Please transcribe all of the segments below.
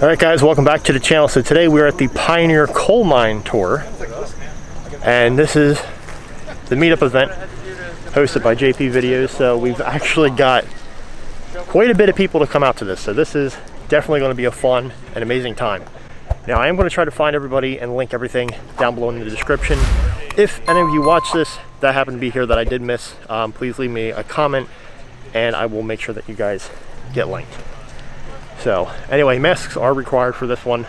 Alright guys, welcome back to the channel. So today we're at the Pioneer Coal Mine Tour, and this is the Meetup event hosted by JP Videos. So we've actually got quite a bit of people to come out to this, so this is definitely going to be a fun and amazing time. Now I am going to try to find everybody and link everything down below in the description. If any of you watch this that happen to be here that I did miss, please leave me a comment and I will make sure that you guys get linked. So anyway, masks are required for this one.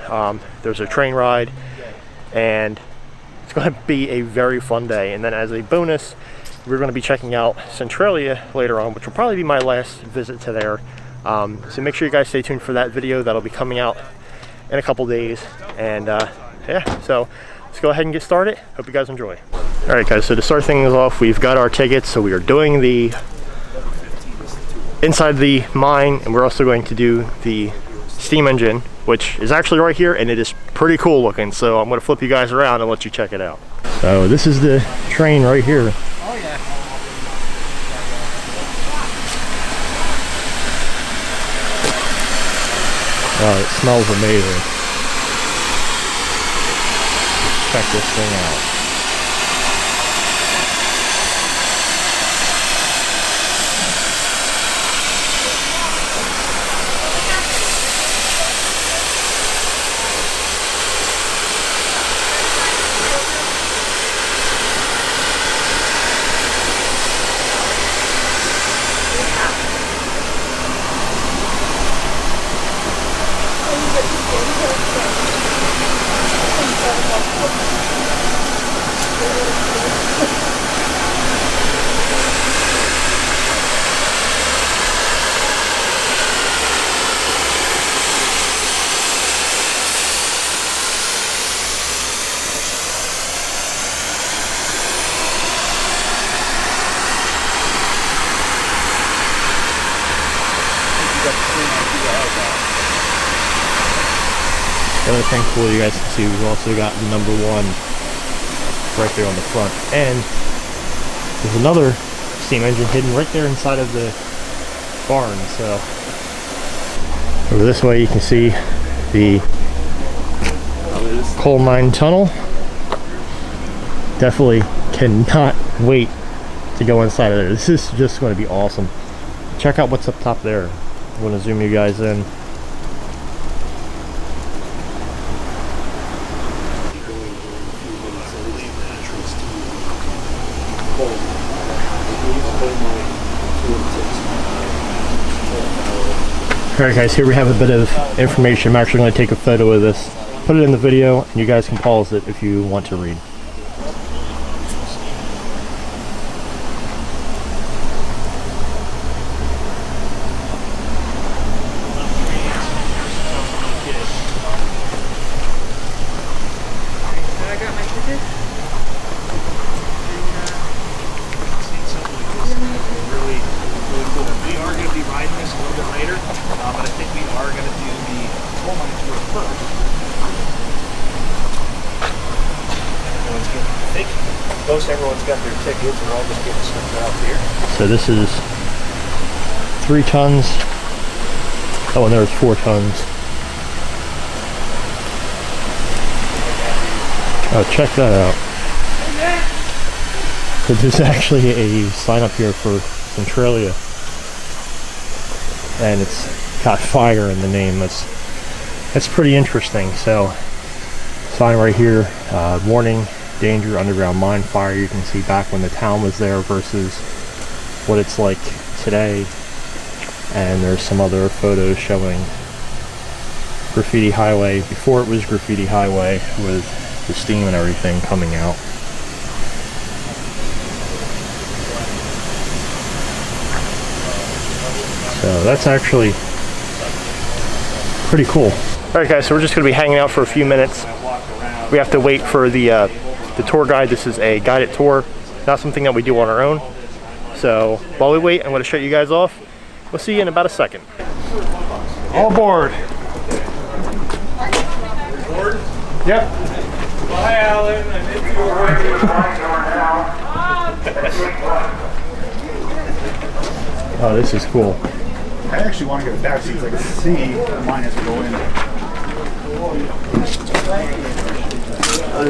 There's a train ride and it's going to be a very fun day. And then as a bonus, we're going to be checking out Centralia later on, which will probably be my last visit to there. So make sure you guys stay tuned for that video. That'll be coming out in a couple days. And yeah, so let's go ahead and get started. Hope you guys enjoy. All right guys, so to start things off, we've got our tickets. So we are doing the inside the mine, and we're also going to do the steam engine, which is actually right here, and it is pretty cool looking. So I'm going to flip you guys around and let you check it out. So this is the train right here. Oh yeah. Oh, it smells amazing. Check this thing out. The other thing cool you guys can see, we've also got the number 1 right there on the front, and there's another steam engine hidden right there inside of the barn. So over this way you can see the coal mine tunnel. Definitely cannot wait to go inside of there. This is just going to be awesome. Check out what's up top there. I'm going to zoom you guys in. Alright guys, here we have a bit of information. I'm actually going to take a photo of this, put it in the video, and you guys can pause it if you want to read. Everyone's got their tickets, we're all just getting stuff out here. So this is 3 tons. Oh, and there's 4 tons. Oh, check that out. So there's actually a sign up here for Centralia, and it's got fire in the name. That's pretty interesting. So sign right here, warning, danger, underground mine fire. You can see back when the town was there versus what it's like today. And there's some other photos showing Graffiti Highway before it was Graffiti Highway, with the steam and everything coming out. So that's actually pretty cool. Alright guys, so we're just going to be hanging out for a few minutes. We have to wait for the tour guide. This is a guided tour, not something that we do on our own. So while we wait, I'm going to shut you guys off. We'll see you in about a second. All aboard. Yep. Bye, Alan. I made you Oh, this is cool. I actually want to get a back seat so I can see the mine as we go in.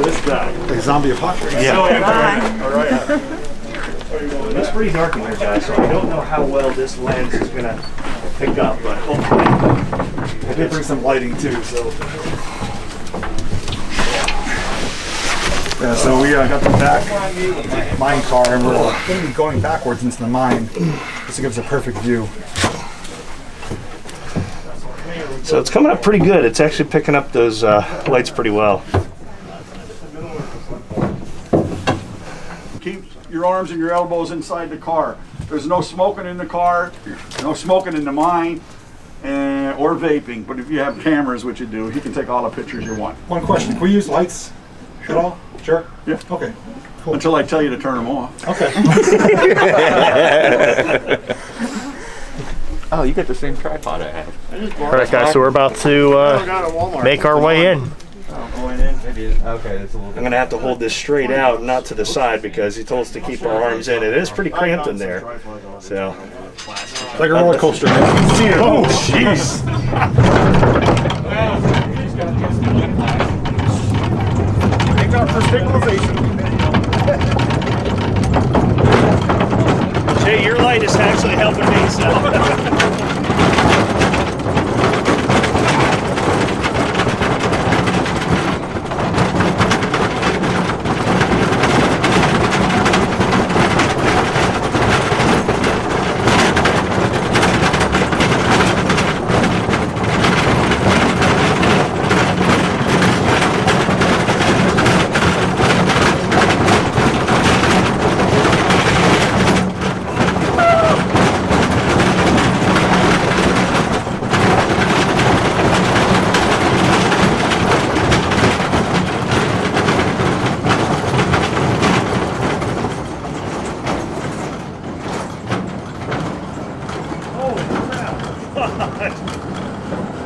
This guy. Like zombie apocalypse. Yeah. All right. It's pretty dark in here, guys, so I don't know how well this lens is going to pick up, but hopefully. I did bring some lighting too, so. Yeah, so we got the back mine car, and we're going to be going backwards into the mine just to give us a perfect view. So it's coming up pretty good. It's actually picking up those lights pretty well. Keep your arms and your elbows inside the car. There's no smoking in the car, no smoking in the mine, or vaping. But if you have cameras, which you do, you can take all the pictures you want. One question, can we use lights at all? Sure? Yeah. Okay. Cool. Until I tell you to turn them off. Okay. Oh, you got the same tripod I have. All right, guys, so we're about to make our way in. Okay, it's a little I'm going to have to hold this straight out, not to the side, because he told us to keep our arms in. It is pretty cramped in there. So, Like a roller coaster. oh, jeez. Thank God for stabilization. Jay, your light is actually helping me, so.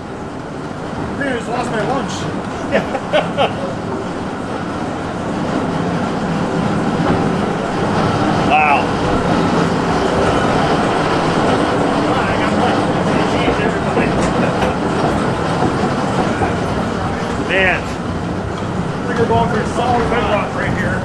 I just lost my lunch. Wow. Man. I think we're going for a solid bedrock right here.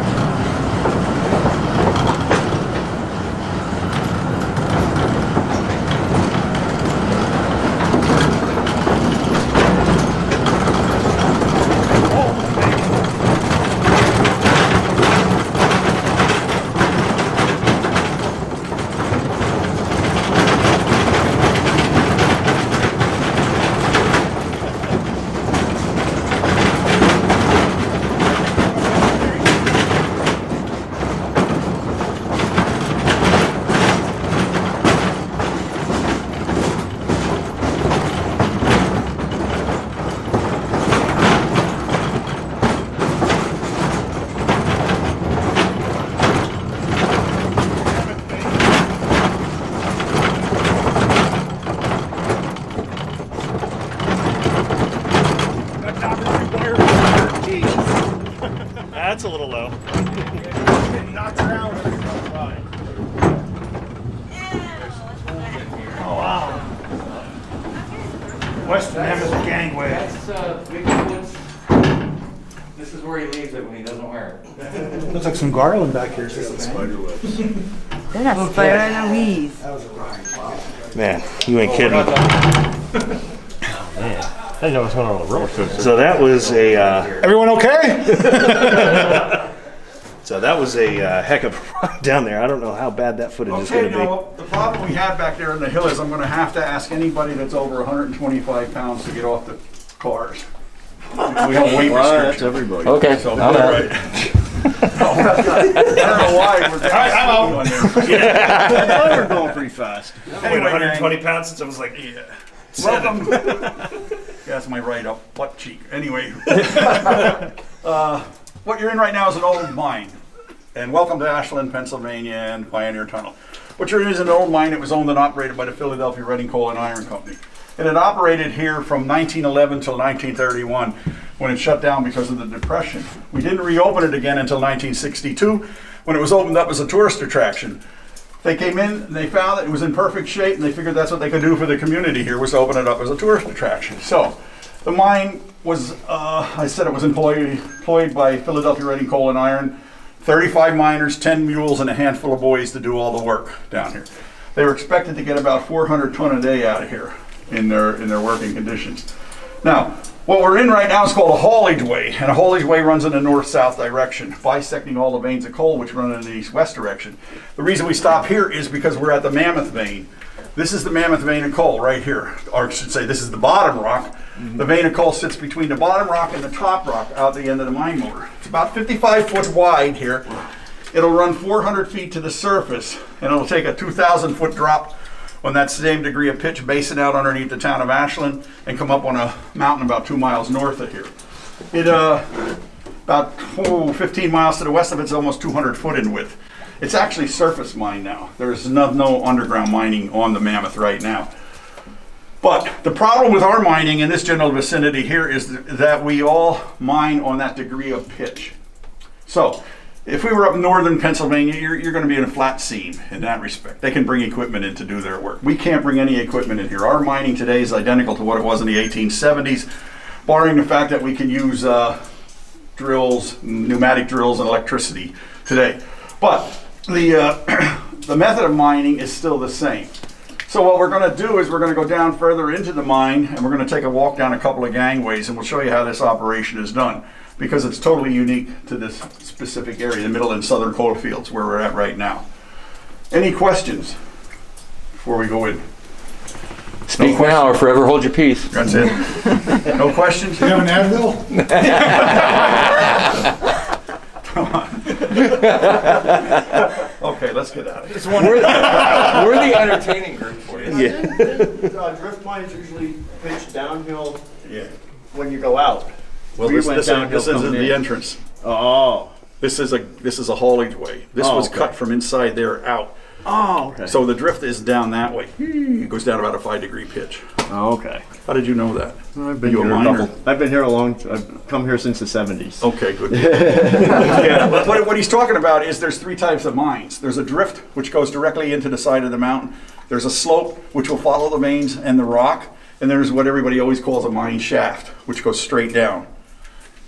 That's a little low. Knocked around. Oh, wow. Western Hemisphere gangway. That's Woods. This is where he leaves it when he doesn't wear it. Looks like some garland back here. Spider webs. They're not spider and weeds. Man, you ain't kidding. I didn't know what was going on with the roller coaster. So that was a Everyone okay? heck of a ride down there. I don't know how bad that footage is Okay, going to be. now, the problem we have back there in the hill is I'm going to have to ask anybody that's over 125 pounds to get off the cars. We have a weight restriction. everybody. Okay, So, I'm all out. right. I don't know why we're I'm out. I thought we were going pretty fast. I've Anyway, weighed 120 gang, pounds since I was like, yeah. welcome. Yeah, that's my right up butt cheek. Anyway, what you're in right now is an old mine. And welcome to Ashland, Pennsylvania and Pioneer Tunnel. What you're in is an old mine. It was owned and operated by the Philadelphia Reading Coal and Iron Company. And it operated here from 1911 till 1931 when it shut down because of the Depression. We didn't reopen it again until 1962 when it was opened up as a tourist attraction. They came in, they found that it was in perfect shape, and they figured that's what they could do for the community here, was open it up as a tourist attraction. So The mine was, I said it was employed by Philadelphia Reading Coal and Iron. 35 miners, 10 mules, and a handful of boys to do all the work down here. They were expected to get about 400 ton a day out of here in their working conditions. Now, what we're in right now is called a haulage way, and a haulage way runs in the north-south direction, bisecting all the veins of coal which run in the east-west direction. The reason we stop here is because we're at the Mammoth vein. This is the Mammoth vein of coal right here, or I should say this is the bottom rock. The vein of coal sits between the bottom rock and the top rock out the end of the mine motor. It's about 55 foot wide here. It'll run 400 feet to the surface, and it'll take a 2,000 foot drop on that same degree of pitch, base it out underneath the town of Ashland, and come up on a mountain about 2 miles north of here. It about 15 miles to the west of it's almost 200 foot in width. It's actually surface mine now. There's no underground mining on the Mammoth right now. But the problem with our mining in this general vicinity here is that we all mine on that degree of pitch. So if we were up in northern Pennsylvania, you're going to be in a flat seam in that respect. They can bring equipment in to do their work. We can't bring any equipment in here. Our mining today is identical to what it was in the 1870s, barring the fact that we can use drills, pneumatic drills, and electricity today. But the method of mining is still the same. So what we're going to do is we're going to go down further into the mine, and we're going to take a walk down a couple of gangways, and we'll show you how this operation is done, because it's totally unique to this specific area, the middle and southern coal fields where we're at right now. Any questions before we go in? Speak now or forever hold your peace. That's it. No questions? You have an Advil? Come on. Okay, let's get out of here. We're the entertaining group for you. Drift mines usually pitch downhill Yeah. when you go out. Well, We this went downhill isn't coming the in. entrance. Oh. This is a haulage way. This Oh, was okay. cut from inside there out. Oh, okay. So the drift is down that way. It goes down about a 5-degree pitch. Oh, okay. How did you know that? I've been You a here miner? I've been here a long. I've come here since the 70s. Okay, good. Yeah, but what he's talking about is there's 3 types of mines. There's a drift, which goes directly into the side of the mountain. There's a slope, which will follow the veins and the rock. And there's what everybody always calls a mine shaft, which goes straight down.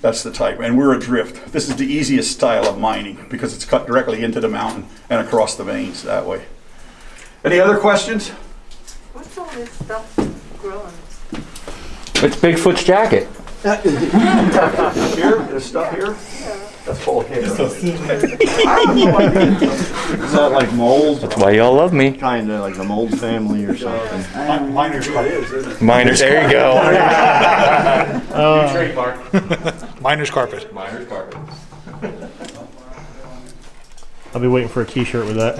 That's the type. And we're a drift. This is the easiest style of mining because it's cut directly into the mountain and across the veins that way. Any other questions? What's all this stuff growing? It's Bigfoot's jacket. Here, this stuff here, that's full of hair. Is that like mold? That's why y'all love me. Kind of like the mold family or something. Miner's cut is, isn't it? Miners, there you go. New trademark. Miner's carpet. Miners carpet. I'll be waiting for a T-shirt with that.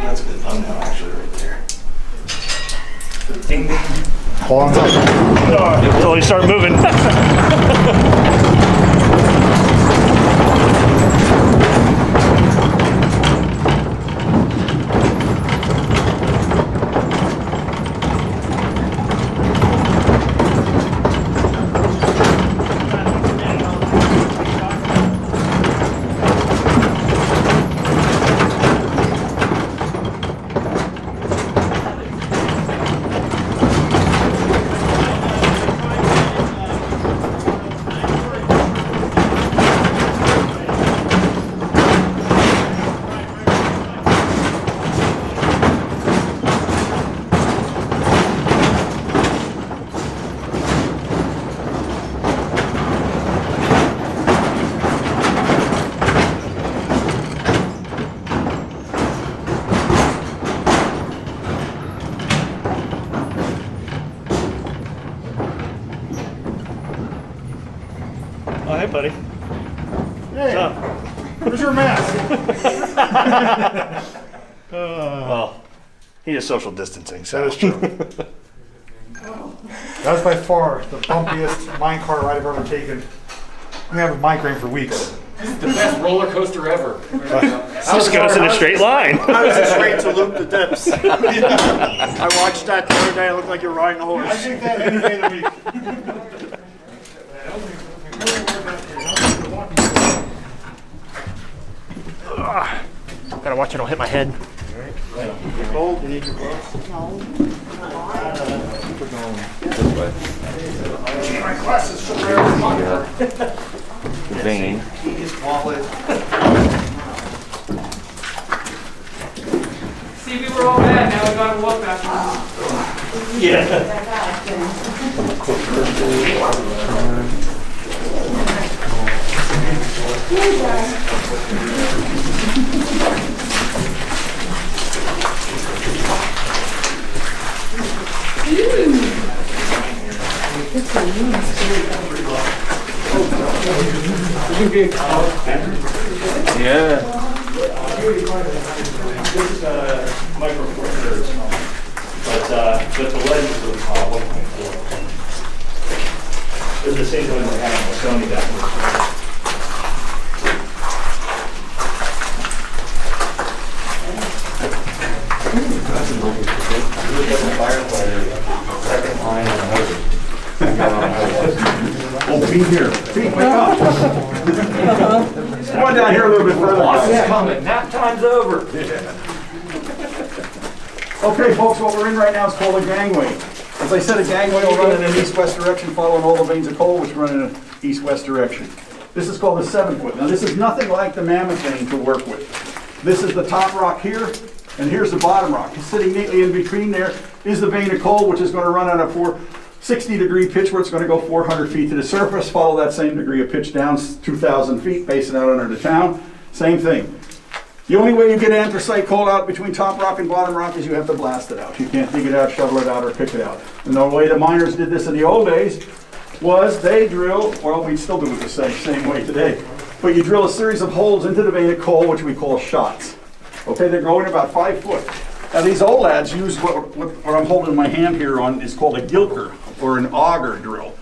That's good thumbnail actually right there. Hold on tight. Until you start moving. Oh, hey, buddy. Hey, What's up? where's your mask? Well, he is social distancing, so. That is true. That was by far the bumpiest mine car ride I've ever taken. I'm gonna have a migraine for weeks. The best roller coaster ever. Just goes in a straight line. I was just waiting to loop the dips. I watched that the other day. It looked like you're riding a I horse. think that any day of the week. Gotta watch I don't hit my head. Cold? You need your gloves? My glasses should wear The vein. keys, wallet. See, we were all bad, now we gotta walk back. Yeah. This is micro footers, but the lens is 1.4. This is the same one we had on the Sony back. Oh, Pete here. Pete, wake up. Come on down here a little bit further. It's coming. Nap time's over. Okay, folks, what we're in right now is called a gangway. As I said, a gangway will run in an east-west direction following all the veins of coal, which run in an east-west direction. This is called a 7-foot. Now, this is nothing like the mammoth vein to work with. This is the top rock here, and here's the bottom rock. Sitting neatly in between there is the vein of coal, which is going to run at a 60-degree pitch where it's going to go 400 feet to the surface, follow that same degree of pitch down 2,000 feet, base it out under the town. Same thing. The only way you get anthracite coal out between top rock and bottom rock is you have to blast it out. You can't dig it out, shovel it out, or pick it out. And the way the miners did this in the old days was they drill, well, we still do it the same way today, but you drill a series of holes into the vein of coal, which we call shots. Okay, they're going about 5 foot. Now these old lads use what I'm holding my hand here on is called a gilker or an auger drill.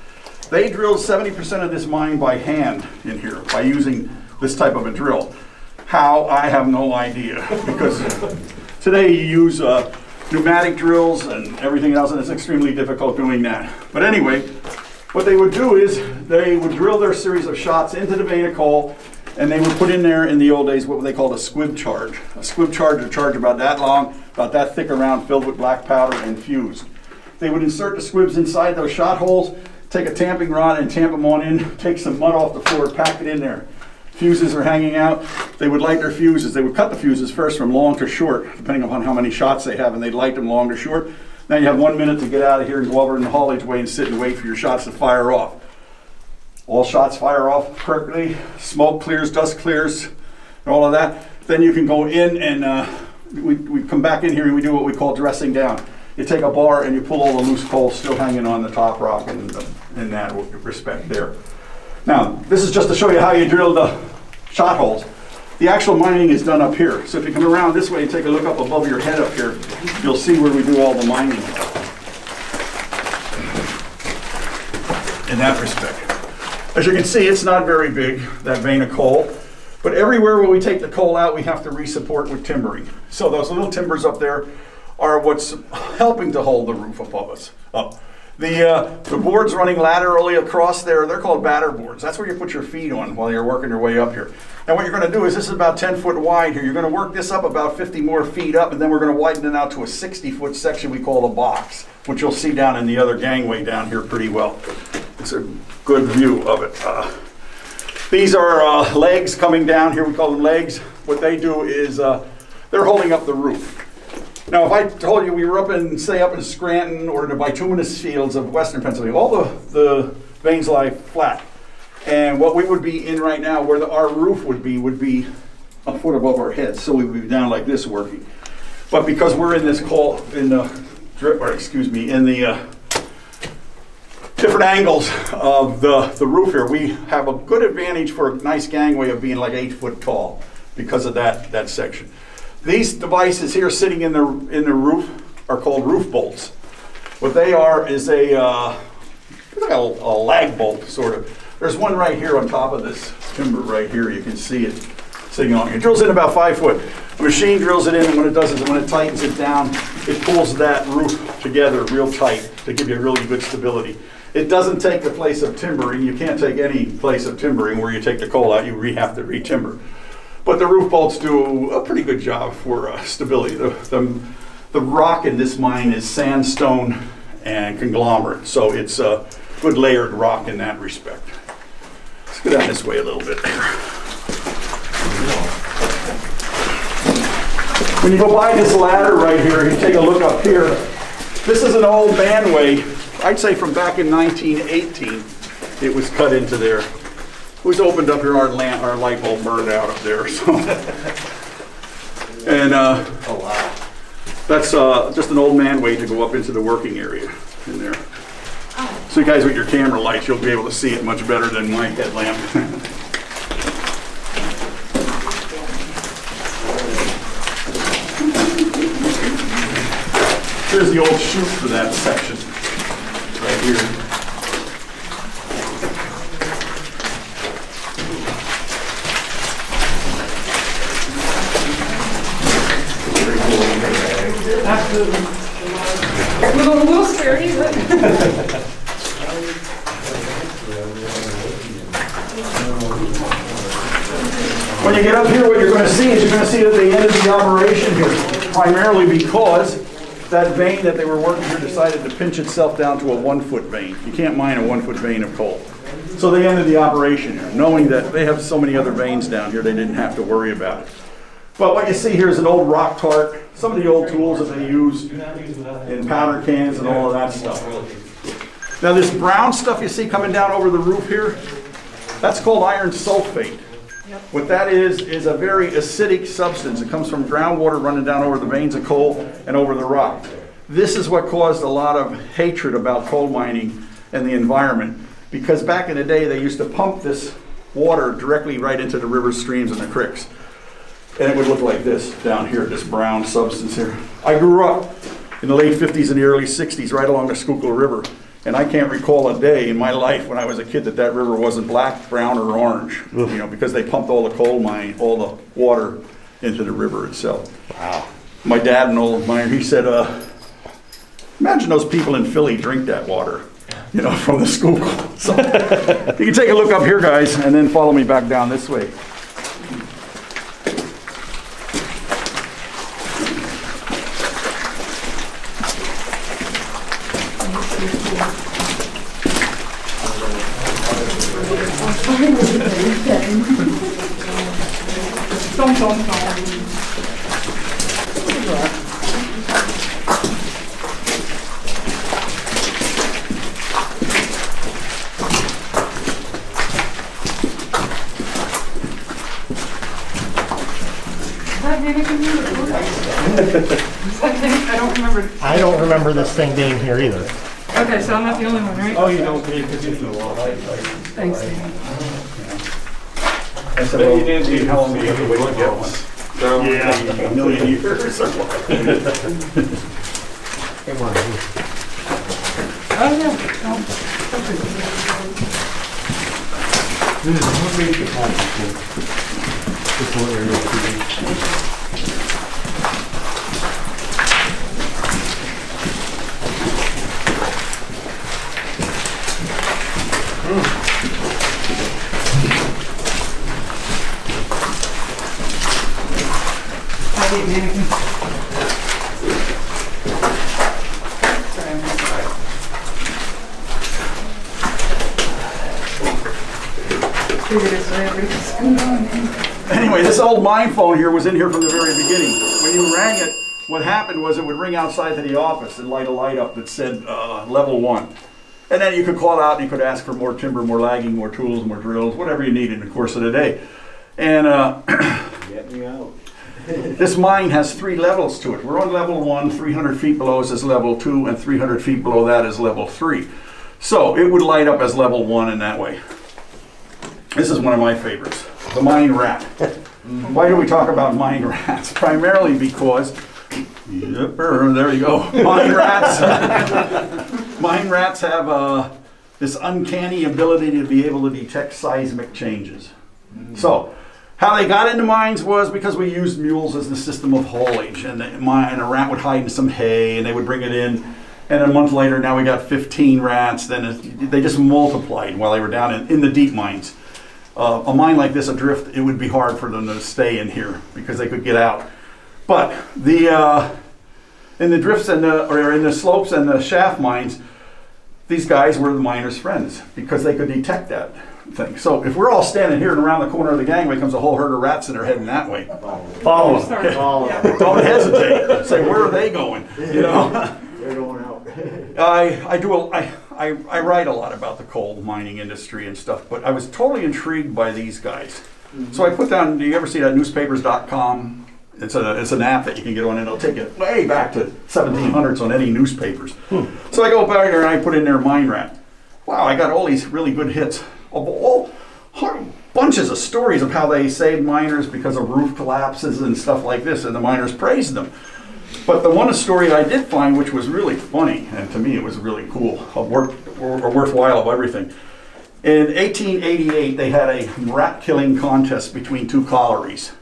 They drilled 70% of this mine by hand in here by using this type of a drill. How, I have no idea, because today you use pneumatic drills and everything else, and it's extremely difficult doing that. But anyway, what they would do is they would drill their series of shots into the vein of coal, and they would put in there in the old days what they called a squib charge. A squib charge is a charge about that long, about that thick around, filled with black powder and fused. They would insert the squibs inside those shot holes, take a tamping rod and tamp them on in, take some mud off the floor, pack it in there. Fuses are hanging out. They would light their fuses. They would cut the fuses first from long to short, depending upon how many shots they have, and they'd light them long to short. Now you have 1 minute to get out of here and go over in the haulage way and sit and wait for your shots to fire off. All shots fire off correctly. Smoke clears, dust clears, and all of that. Then you can go in and we come back in here and we do what we call dressing down. You take a bar and you pull all the loose coal still hanging on the top rock in that respect there. Now, this is just to show you how you drill the shot holes. The actual mining is done up here. So if you come around this way and take a look up above your head up here, you'll see where we do all the mining in that respect. As you can see, it's not very big, that vein of coal. But everywhere where we take the coal out, we have to re-support with timbering. So those little timbers up there are what's helping to hold the roof above us up. The boards running laterally across there, they're called batter boards. That's where you put your feet on while you're working your way up here. And what you're going to do is, this is about 10 foot wide here. You're going to work this up about 50 more feet up, and then we're going to widen it out to a 60-foot section we call the box, which you'll see down in the other gangway down here pretty well. It's a good view of it. These are legs coming down here. We call them legs. What they do is they're holding up the roof. Now, if I told you we were up in Scranton or the bituminous fields of western Pennsylvania, all the veins lie flat. And what we would be in right now, where our roof would be a foot above our heads. So we would be down like this working. But because we're in this different angles of the roof here, we have a good advantage for a nice gangway of being like 8 foot tall because of that section. These devices here sitting in the roof are called roof bolts. What they are is a lag bolt, sort of. There's one right here on top of this timber right here. You can see it sitting on. It drills in about 5 foot. The machine drills it in, and what it does is when it tightens it down, it pulls that roof together real tight to give you really good stability. It doesn't take the place of timbering. You can't take any place of timbering where you take the coal out. You have to re-timber. But the roof bolts do a pretty good job for stability. The rock in this mine is sandstone and conglomerate, so it's a good layered rock in that respect. Let's go down this way a little bit. When you go by this ladder right here, you take a look up here. This is an old manway. I'd say from back in 1918, it was cut into there. It was opened up here, our light bulb burned out up there. So. And that's just an old manway to go up into the working area in there. So you guys with your camera lights, you'll be able to see it much better than my headlamp. Here's the old chute for that section, right here. Absolutely. A little scary, but. When you get up here, what you're going to see is you're going to see that they ended the operation here, primarily because that vein that they were working here decided to pinch itself down to a 1-foot vein. You can't mine a 1-foot vein of coal. So they ended the operation here, knowing that they have so many other veins down here, they didn't have to worry about it. But what you see here is an old rock cart, some of the old tools that they used in powder cans and all of that stuff. Now this brown stuff you see coming down over the roof here, that's called iron sulfate. What that is a very acidic substance. It comes from groundwater running down over the veins of coal and over the rock. This is what caused a lot of hatred about coal mining and the environment, because back in the day they used to pump this water directly right into the rivers, streams, and the creeks. And it would look like this down here, this brown substance here. I grew up in the late 50s and the early 60s right along the Schuylkill River. And I can't recall a day in my life when I was a kid that river wasn't black, brown, or orange. You know, because they pumped all the coal mine, all the water into the river itself. Wow. My dad, an old miner, he said, imagine those people in Philly drink that water, you know, from the Schuylkill. So you can take a look up here, guys, and then follow me back down this way. I don't remember this thing being here either. Okay, so I'm not the only one, right? Oh, you don't need because you know all right. Thanks, Danny. I said, well, you didn't see how long you have to wait to get one. Yeah, a million years or what? Come on. Oh, yeah. What made you happy? This whole area. Anyway, this old mine phone here was in here from the very beginning. When you rang it, what happened was it would ring outside to the office and light a light up that said level 1. And then you could call out and you could ask for more timber, more lagging, more tools, more drills, whatever you need in the course of the day. And Get me out. this mine has 3 levels to it. We're on level 1, 300 feet below us is level 2, and 300 feet below that is level 3. So it would light up as level 1 in that way. This is one of my favorites, the mine rat. Why do we talk about mine rats? Primarily because, there you go, mine rats have this uncanny ability to be able to detect seismic changes. So, how they got into mines was because we used mules as the system of haulage, and a rat would hide in some hay, and they would bring it in, and a month later, now we got 15 rats. Then they just multiplied while they were down in the deep mines. A mine like this adrift, it would be hard for them to stay in here because they could get out. But in the drifts and or in the slopes and the shaft mines, these guys were the miners' friends because they could detect that thing. So if we're all standing here and around the corner of the gangway comes a whole herd of rats and they're heading that way. Follow them. Sorry. Yeah. Don't hesitate. Say, where are they going? You know. They're going out. I write a lot about the coal mining industry and stuff, but I was totally intrigued by these guys. So I put down, do you ever see that newspapers.com? It's an app that you can get on and it'll take you way back to 1700s on any newspapers. So I go back there and I put in there mine rat. Wow, I got all these really good hits of all bunches of stories of how they saved miners because of roof collapses and stuff like this, and the miners praised them. But the one story I did find, which was really funny, and to me it was really cool, worthwhile of everything. In 1888, they had a rat killing contest between two collieries.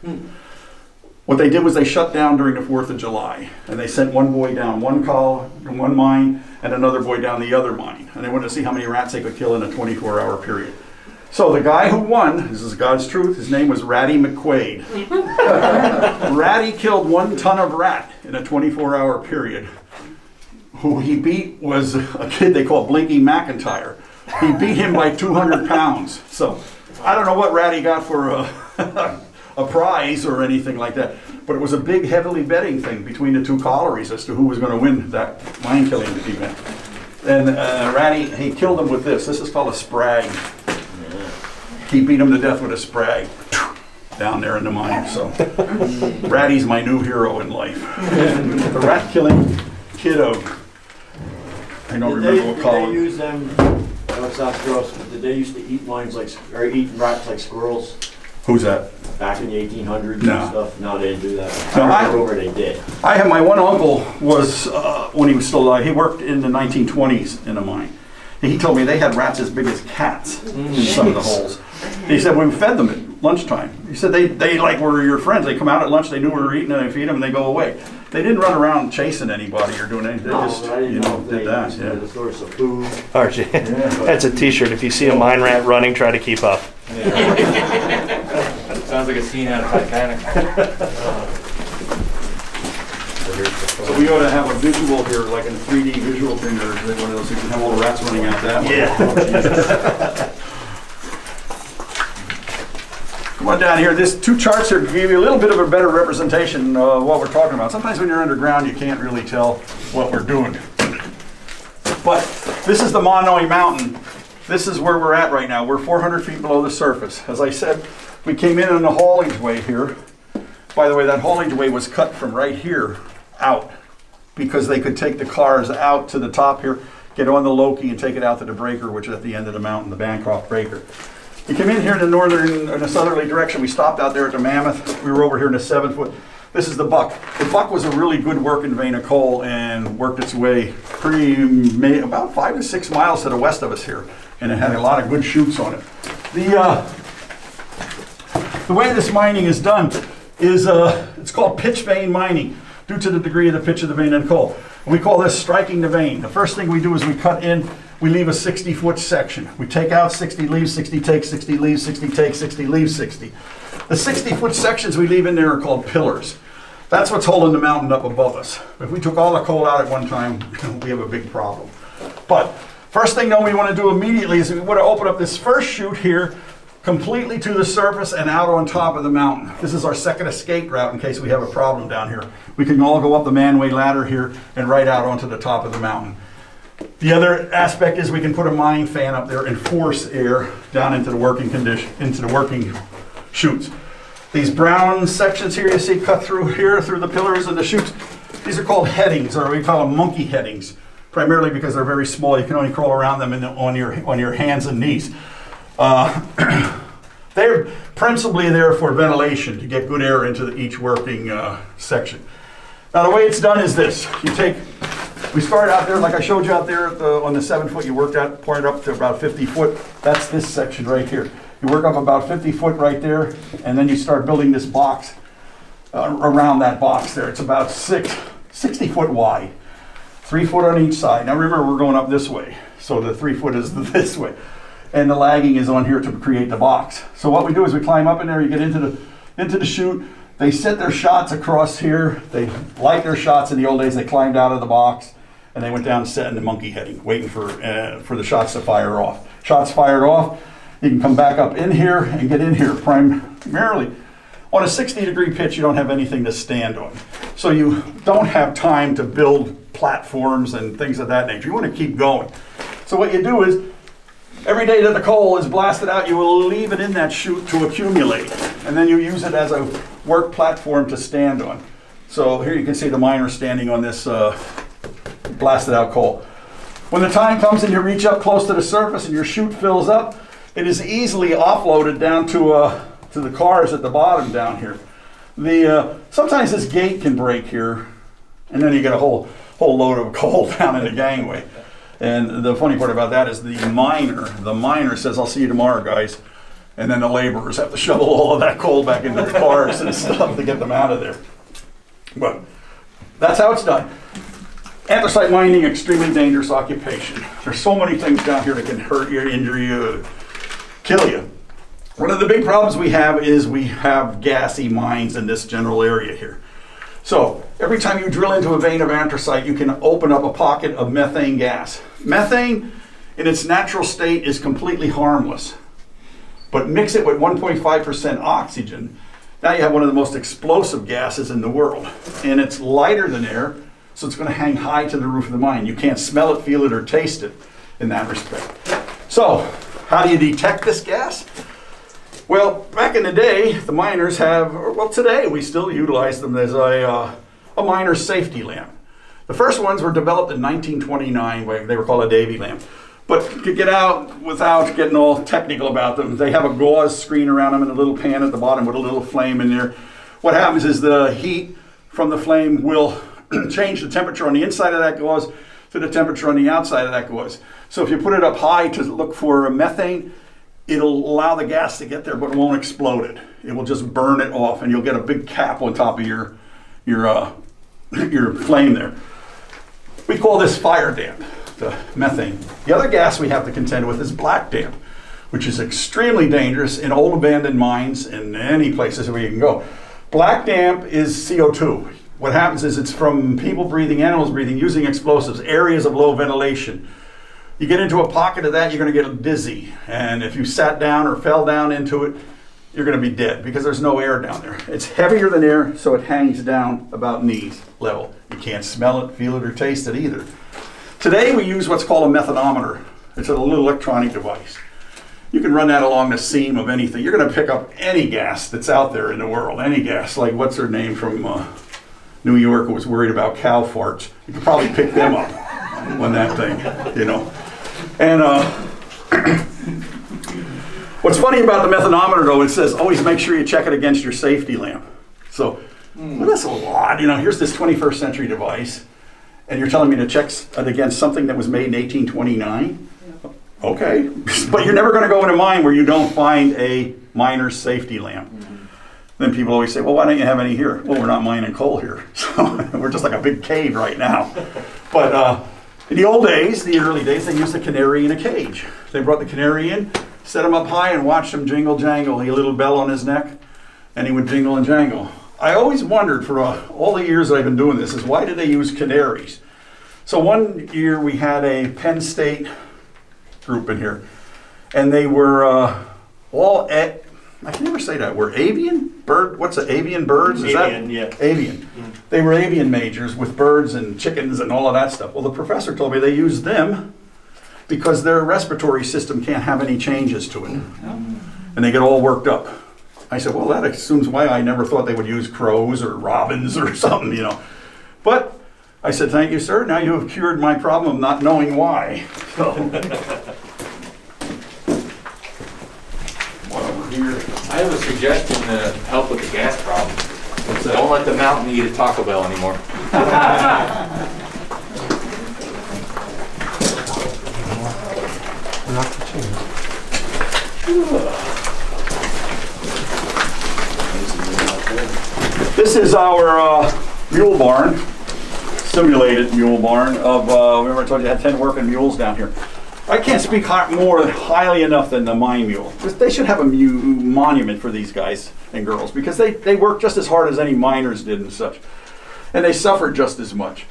What they did was they shut down during the 4th of July, and they sent one boy down one mine and another boy down the other mine, and they wanted to see how many rats they could kill in a 24-hour period. So the guy who won, this is God's truth, his name was Ratty McQuaid. Ratty killed 1 ton of rat in a 24-hour period. Who he beat was a kid they called Blinky McIntyre. He beat him by 200 pounds. So I don't know what Ratty got for a prize or anything like that, but it was a big, heavily betting thing between the two collieries as to who was going to win that mine killing event. And Ratty, he killed him with this. This is called a sprag. He beat him to death with a sprag down there in the mine. So Ratty's my new hero in life. The rat killing kid of, I don't remember what Did column. they use them, I know it sounds gross, but did they used to eat mines like, or eat rats like squirrels Who's that? back in the 1800s No. and stuff? No, they didn't do that. No, I remember they did. I have my one uncle was, when he was still alive, he worked in the 1920s in a mine. He told me they had rats as big as cats in some of the holes. He said we fed them at lunchtime. He said they like were your friends. They come out at lunch, they knew we were eating, and they feed them, and they go away. They didn't run around chasing anybody or doing anything. They just, I didn't know if did they that. used Yeah. the source of food. Archie, that's a t-shirt. If you see a mine rat running, try to keep up. Sounds like a scene out of Titanic. So we ought to have a visual here, like a 3D visual thing, or one of those things, and have all the rats running out that way. Yeah. Come on down here. This 2 charts here give you a little bit of a better representation of what we're talking about. Sometimes when you're underground, you can't really tell what we're doing. But this is the Monoi Mountain. This is where we're at right now. We're 400 feet below the surface. As I said, we came in on the haulage way here. By the way, that haulage way was cut from right here out because they could take the cars out to the top here, get on the Loki and take it out to the breaker, which is at the end of the mountain, the Bancroft breaker. We came in here in the southerly direction. We stopped out there at the Mammoth. We were over here in the 7 foot. This is the Buck. The Buck was a really good working vein of coal and worked its way about 5 to 6 miles to the west of us here. And it had a lot of good chutes on it. The way this mining is done is it's called pitch vein mining due to the degree of the pitch of the vein and coal. And we call this striking the vein. The first thing we do is we cut in, we leave a 60-foot section. We take out 60, leave 60, take 60, leave 60, take 60, leave 60. The 60-foot sections we leave in there are called pillars. That's what's holding the mountain up above us. If we took all the coal out at one time, we have a big problem. But first thing though we want to do immediately is we want to open up this first chute here completely to the surface and out on top of the mountain. This is our second escape route in case we have a problem down here. We can all go up the manway ladder here and right out onto the top of the mountain. The other aspect is we can put a mine fan up there and force air down into the working condition, into the working chutes. These brown sections here you see cut through here, through the pillars and the chutes, these are called headings, or we call them monkey headings, primarily because they're very small. You can only crawl around them on your hands and knees. They're principally there for ventilation, to get good air into each working section. Now the way it's done is this. We start out there, like I showed you out there on the 7 foot, you worked out, point it up to about 50 foot. That's this section right here. You work up about 50 foot right there, and then you start building this box around that box there. It's about 60 foot wide, 3 foot on each side. Now remember, we're going up this way, so the 3 foot is this way. and the lagging is on here to create the box. So what we do is we climb up in there, you get into the chute, they set their shots across here, they light their shots. In the old days they climbed out of the box and they went down and set in the monkey heading, waiting for the shots to fire off. Shots fired off, you can come back up in here and get in here. Primarily on a 60-degree pitch, you don't have anything to stand on. So you don't have time to build platforms and things of that nature. You want to keep going. So what you do is, every day that the coal is blasted out, you will leave it in that chute to accumulate. And then you use it as a work platform to stand on. So here you can see the miner standing on this blasted out coal. When the time comes and you reach up close to the surface and your chute fills up, it is easily offloaded down to the cars at the bottom down here. Sometimes this gate can break here, and then you get a whole load of coal down in the gangway. And the funny part about that is the miner says, "I'll see you tomorrow, guys." And then the laborers have to shovel all of that coal back into the cars and stuff to get them out of there. But that's how it's done. Anthracite mining, extremely dangerous occupation. There's so many things down here that can hurt you, injure you, kill you. One of the big problems we have is we have gassy mines in this general area here. So every time you drill into a vein of anthracite, you can open up a pocket of methane gas. Methane in its natural state is completely harmless. But mix it with 1.5% oxygen, now you have one of the most explosive gases in the world. And it's lighter than air, so it's going to hang high to the roof of the mine. You can't smell it, feel it, or taste it in that respect. So how do you detect this gas? Well, back in the day, the miners today we still utilize them as a miner's safety lamp. The first ones were developed in 1929, they were called a Davy lamp. But to get out without getting all technical about them, they have a gauze screen around them and a little pan at the bottom with a little flame in there. What happens is the heat from the flame will change the temperature on the inside of that gauze to the temperature on the outside of that gauze. So if you put it up high to look for methane, it'll allow the gas to get there, but it won't explode it. It will just burn it off, and you'll get a big cap on top of your flame there. We call this fire damp, the methane. The other gas we have to contend with is black damp, which is extremely dangerous in old abandoned mines and any places where you can go. Black damp is CO2. What happens is it's from people breathing, animals breathing, using explosives, areas of low ventilation. You get into a pocket of that, you're going to get dizzy. And if you sat down or fell down into it, you're going to be dead because there's no air down there. It's heavier than air, so it hangs down about knees level. You can't smell it, feel it, or taste it either. Today we use what's called a methanometer. It's a little electronic device. You can run that along the seam of anything. You're going to pick up any gas that's out there in the world, any gas. Like what's her name from New York who was worried about cow farts. You could probably pick them up on that thing, you know. And what's funny about the methanometer, though, it says always make sure you check it against your safety lamp. So, well, that's a lot. You know, here's this 21st century device, and you're telling me to check it against something that was made in 1829? Okay, but you're never going to go in a mine where you don't find a miner's safety lamp. Then people always say, well, why don't you have any here? Well, we're not mining coal here. So we're just like a big cave right now. But in the old days, the early days, they used a canary in a cage. They brought the canary in, set him up high, and watched him jingle jangle. He had a little bell on his neck, and he would jingle and jangle. I always wondered for all the years that I've been doing this is why did they use canaries? So one year we had a Penn State group in here, and they were all I can never say that word. Avian bird? What's it? Avian birds? Is Avian, that? yeah. Avian. Mm-hmm. They were avian majors with birds and chickens and all of that stuff. Well, the professor told me they used them because their respiratory system can't have any changes to it, and they get all worked up. I said, well, that assumes why I never thought they would use crows or robins or something, you know. But I said, thank you, sir. Now you have cured my problem of not knowing why. So. I have a suggestion to help with the gas problem. Don't let the mountain eat a Taco Bell anymore. This is our mule barn, simulated mule barn of, remember I told you I had 10 working mules down here. I can't speak more highly enough than the mine mule. They should have a monument for these guys and girls because they work just as hard as any miners did and such. And they suffered just as much.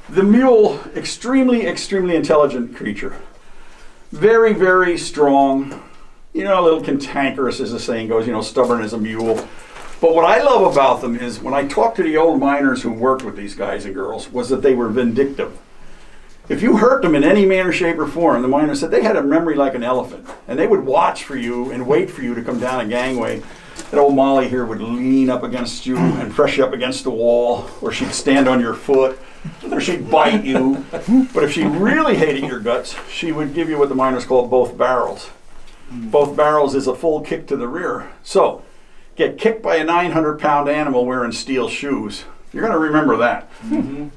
The mule, extremely, extremely intelligent creature. Very, very strong. You know, a little cantankerous, as the saying goes, you know, stubborn as a mule. But what I love about them is when I talk to the old miners who worked with these guys and girls, was that they were vindictive. If you hurt them in any manner, shape, or form, the miners said they had a memory like an elephant. And they would watch for you and wait for you to come down a gangway. And old Molly here would lean up against you and press you up against the wall, or she'd stand on your foot, or she'd bite you. But if she really hated your guts, she would give you what the miners called both barrels. Both barrels is a full kick to the rear. So, get kicked by a 900-pound animal wearing steel shoes. You're going to remember that.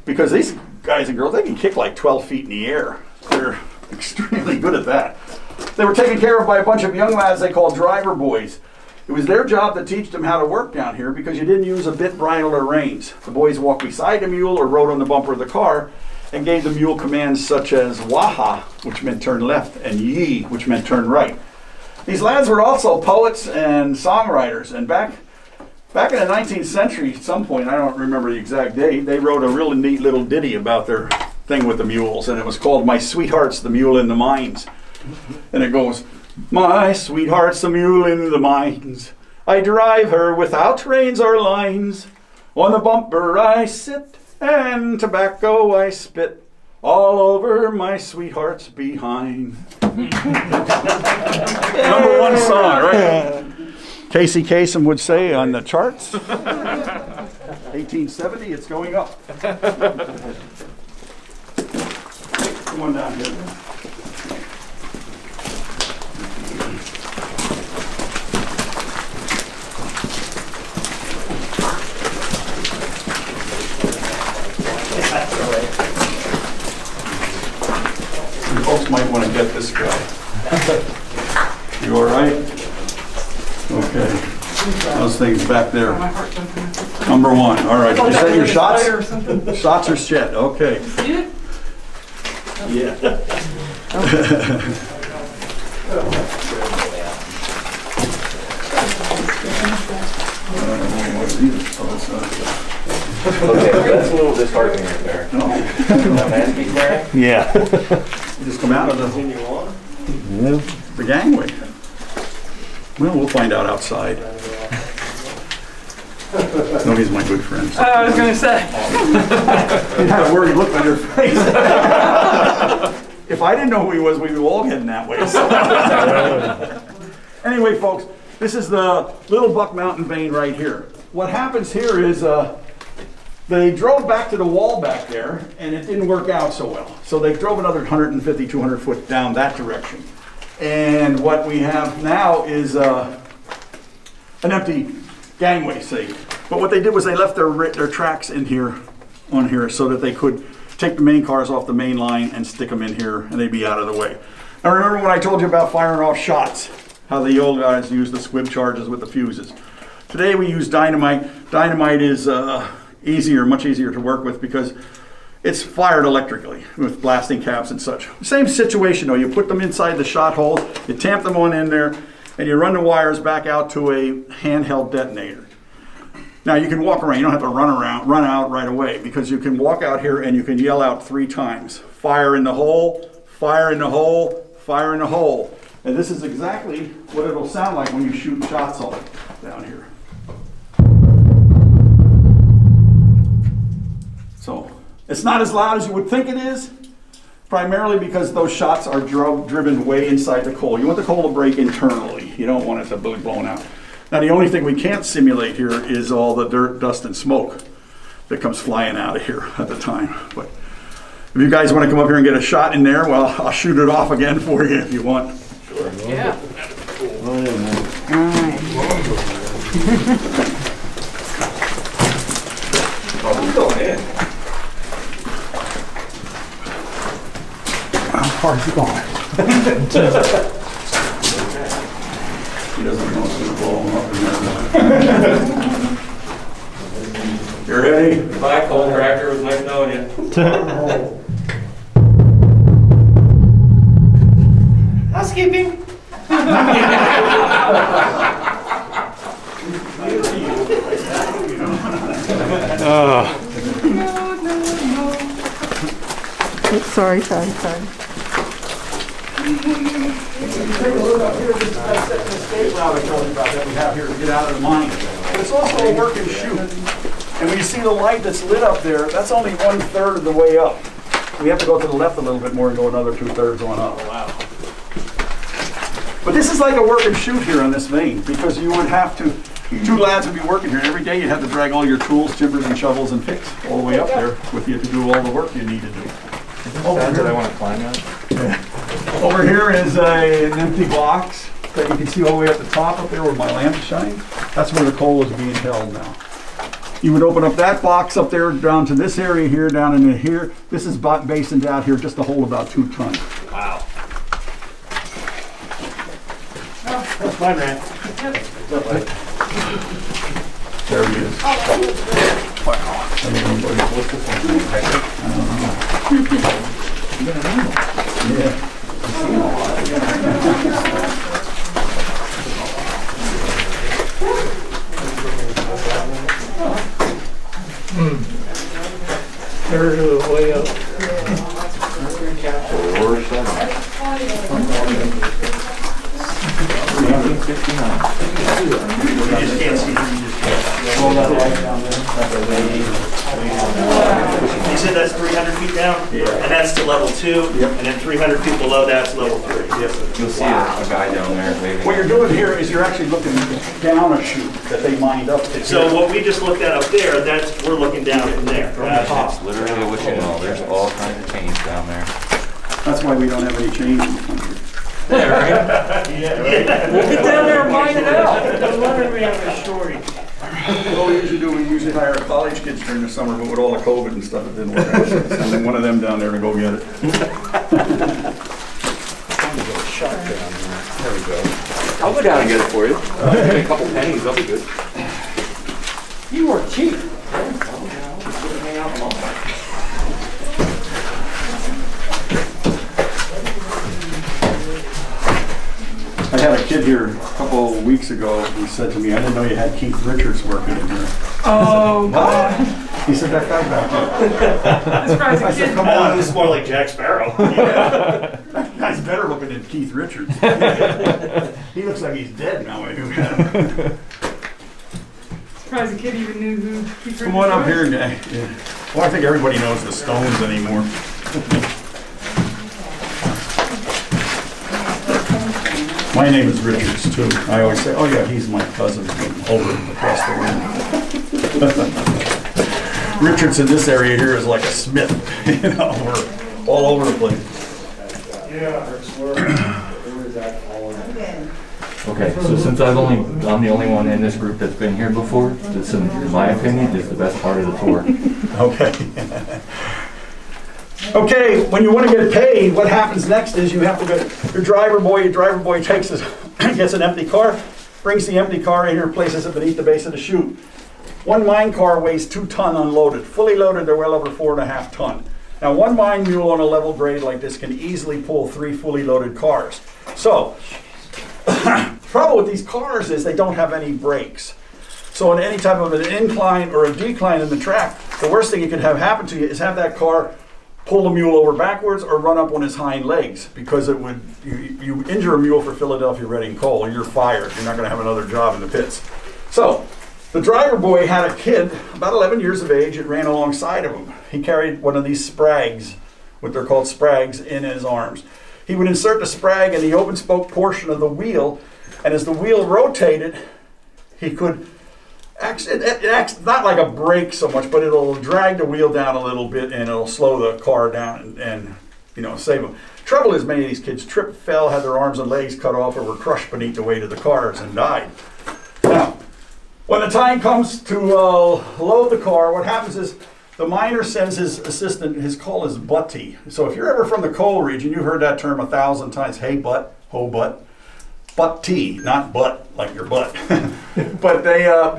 Because these guys and girls, they can kick like 12 feet in the air. They're extremely good at that. They were taken care of by a bunch of young lads they called driver boys. It was their job to teach them how to work down here because you didn't use a bit, bridle, or reins. The boys walked beside the mule or rode on the bumper of the car and gave the mule commands such as waha, which meant turn left, and yee, which meant turn right. These lads were also poets and songwriters, and back in the 19th century, at some point, I don't remember the exact date, they wrote a really neat little ditty about their thing with the mules, and it was called My Sweetheart's the Mule in the Mines. And it goes, my sweetheart's the mule in the mines. I drive her without reins or lines. On the bumper I sit, and tobacco I spit all over my sweetheart's behind. Number one song, right? Casey Kasem would say on the charts. 1870, it's going up. Come on down here. Folks might want to get this guy. You all right? Okay. Those things back there. Number one. All right. Did you say your shots? Shots are shit. Okay. Yeah. Okay, that's a little disheartening right there. No. Yeah. You just come out of the gangway. Well, we'll find out outside. No, he's my good friend. I was gonna say. You had a worried look on your face. If I didn't know who he was, we would all heading that way. So. Anyway, folks, this is the Little Buck Mountain vein right here. What happens here is they drove back to the wall back there, and it didn't work out so well. So they drove another 150, 200 foot down that direction. And what we have now is an empty gangway, see. But what they did was they left their tracks in here, on here, so that they could take the main cars off the main line and stick them in here, and they'd be out of the way. Now remember when I told you about firing off shots, how the old guys used the squib charges with the fuses. Today we use dynamite. Dynamite is much easier to work with because it's fired electrically with blasting caps and such. Same situation though, you put them inside the shot holes, you tamp them on in there, and you run the wires back out to a handheld detonator. Now you can walk around, you don't have to run out right away, because you can walk out here and you can yell out 3 times. Fire in the hole, fire in the hole, fire in the hole. And this is exactly what it'll sound like when you shoot shots off down here. So, it's not as loud as you would think it is, primarily because those shots are driven way inside the coal. You want the coal to break internally. You don't want it to be blown out. Now, the only thing we can't simulate here is all the dirt, dust, and smoke that comes flying out of here at the time. But if you guys want to come up here and get a shot in there, well, I'll shoot it off again for you if you want. Sure. Yeah. Oh, who's going in? How far is he going? He doesn't know it's going to blow him up in there. You ready? Bye, coal tractor. It was nice knowing you. housekeeping. Sorry. Take a look up here. This is that escape route I told you about that we have here to get out of the mine. But it's also a work and shoot. And when you see the light that's lit up there, that's only 1/3 of the way up. We have to go to the left a little bit more and go another 2/3 on up. Wow. But this is like a work and shoot here on this vein, because you would have to, 2 lads would be working here. Every day you'd have to drag all your tools, timbers and shovels and picks all the way up there with you to do all the work you need to do. That I want to climb out. Over here is an empty box that you can see all the way at the top up there where my lamp shines. That's where the coal is being held now. You would open up that box up there down to this area here, down into here. This is basins out here just to hold about 2 tons. Wow. That's fine, man. There he is. Yeah. They're way up. You just can't see. You said that's 300 feet down? Yeah. And that's to level 2? Yep. And then 300 feet below that's level 3? Yes. You'll see a guy down there waving. What you're doing here is you're actually looking down a chute that they mined up. So what we just looked at up there, we're looking down from there. It's literally what you know. There's all kinds of change down there. That's why we don't have any change in the country. Yeah, right? We'll get down there and mine it out. No wonder we have a shortage. What we usually do, we usually hire college kids during the summer, but with all the COVID and stuff, it didn't work out. So sending one of them down there to go get it. There we go. I'll go down and get it for you. Give me a couple pennies, that'll be good. You are cheap. I had a kid here a couple of weeks ago who said to me, I didn't know you had Keith Richards working in here. Oh, God. He said, that guy back there. I'm surprised a I said, kid. come on, This is more like Jack Sparrow. that guy's better looking than Keith Richards. He looks like he's dead now. Surprised a kid even knew who Keith Come on up Richards here, guy. Yeah. Well, I think everybody knows the Stones anymore. My name is Richards, too. I always say, oh yeah, he's my cousin from over across the room. Richards in this area here is like a Smith, you know, we're all over the place. Okay, so since I'm the only one in this group that's been here before, this, in my opinion, is the best part of the tour. Okay. Okay, when you want to get paid, what happens next is you have to go, your driver boy takes gets an empty car, brings the empty car in here and places it beneath the base of the chute. One mine car weighs 2 ton unloaded. Fully loaded, they're well over 4.5 ton. Now, one mine mule on a level grade like this can easily pull 3 fully loaded cars. So, the trouble with these cars is they don't have any brakes. So in any type of an incline or a decline in the track, the worst thing you could have happen to you is have that car pull the mule over backwards or run up on his hind legs, because it would you injure a mule for Philadelphia Reading coal, you're fired. You're not going to have another job in the pits. So the driver boy had a kid about 11 years of age. It ran alongside of him. He carried one of these sprags, what they're called sprags, in his arms. He would insert the sprag in the open spoke portion of the wheel, and as the wheel rotated, he could it acts not like a brake so much, but it'll drag the wheel down a little bit and it'll slow the car down and you know, save them. Trouble is, many of these kids tripped, fell, had their arms and legs cut off, or were crushed beneath the weight of the cars and died. Now, when the time comes to load the car, what happens is the miner sends his assistant, his call is butty. So if you're ever from the coal region, you've heard that term 1,000 times, hey butt, ho butt. Butt-tee, not butt, like your butt. But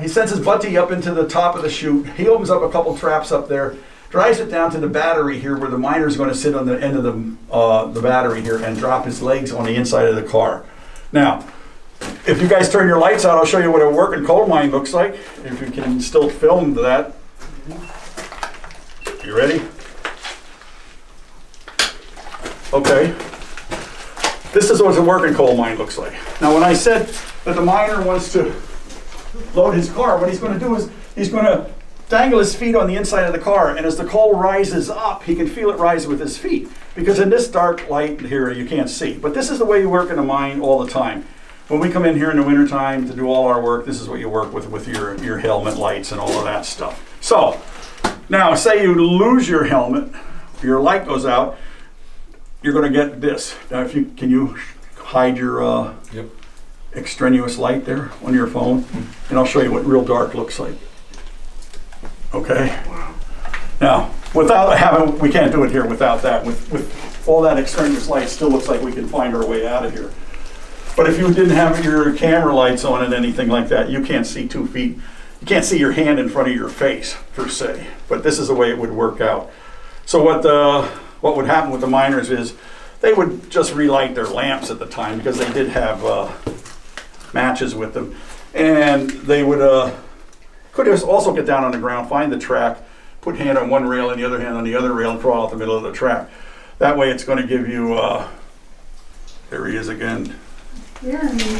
he sends his butt-tee up into the top of the chute. He opens up a couple traps up there, drives it down to the battery here where the miner's going to sit on the end of the battery here and drop his legs on the inside of the car. Now, if you guys turn your lights out, I'll show you what a working coal mine looks like. If you can still film that. You ready? Okay. This is what a working coal mine looks like. Now, when I said that the miner wants to load his car, what he's going to do is he's going to dangle his feet on the inside of the car, and as the coal rises up, he can feel it rise with his feet. Because in this dark light here, you can't see. But this is the way you work in a mine all the time. When we come in here in the wintertime to do all our work, this is what you work with your helmet lights and all of that stuff. So, now say you lose your helmet, your light goes out, you're going to get this. Now, can you hide your extraneous light there on your phone? And I'll show you what real dark looks like. Okay. Now, without having, we can't do it here without that. With all that extraneous light, it still looks like we can find our way out of here. But if you didn't have your camera lights on and anything like that, you can't see 2 feet. You can't see your hand in front of your face, per se. But this is the way it would work out. So what would happen with the miners is they would just relight their lamps at the time because they did have matches with them. And they would could also get down on the ground, find the track, put hand on one rail and the other hand on the other rail and crawl out the middle of the track. That way it's going to give you, there he is again.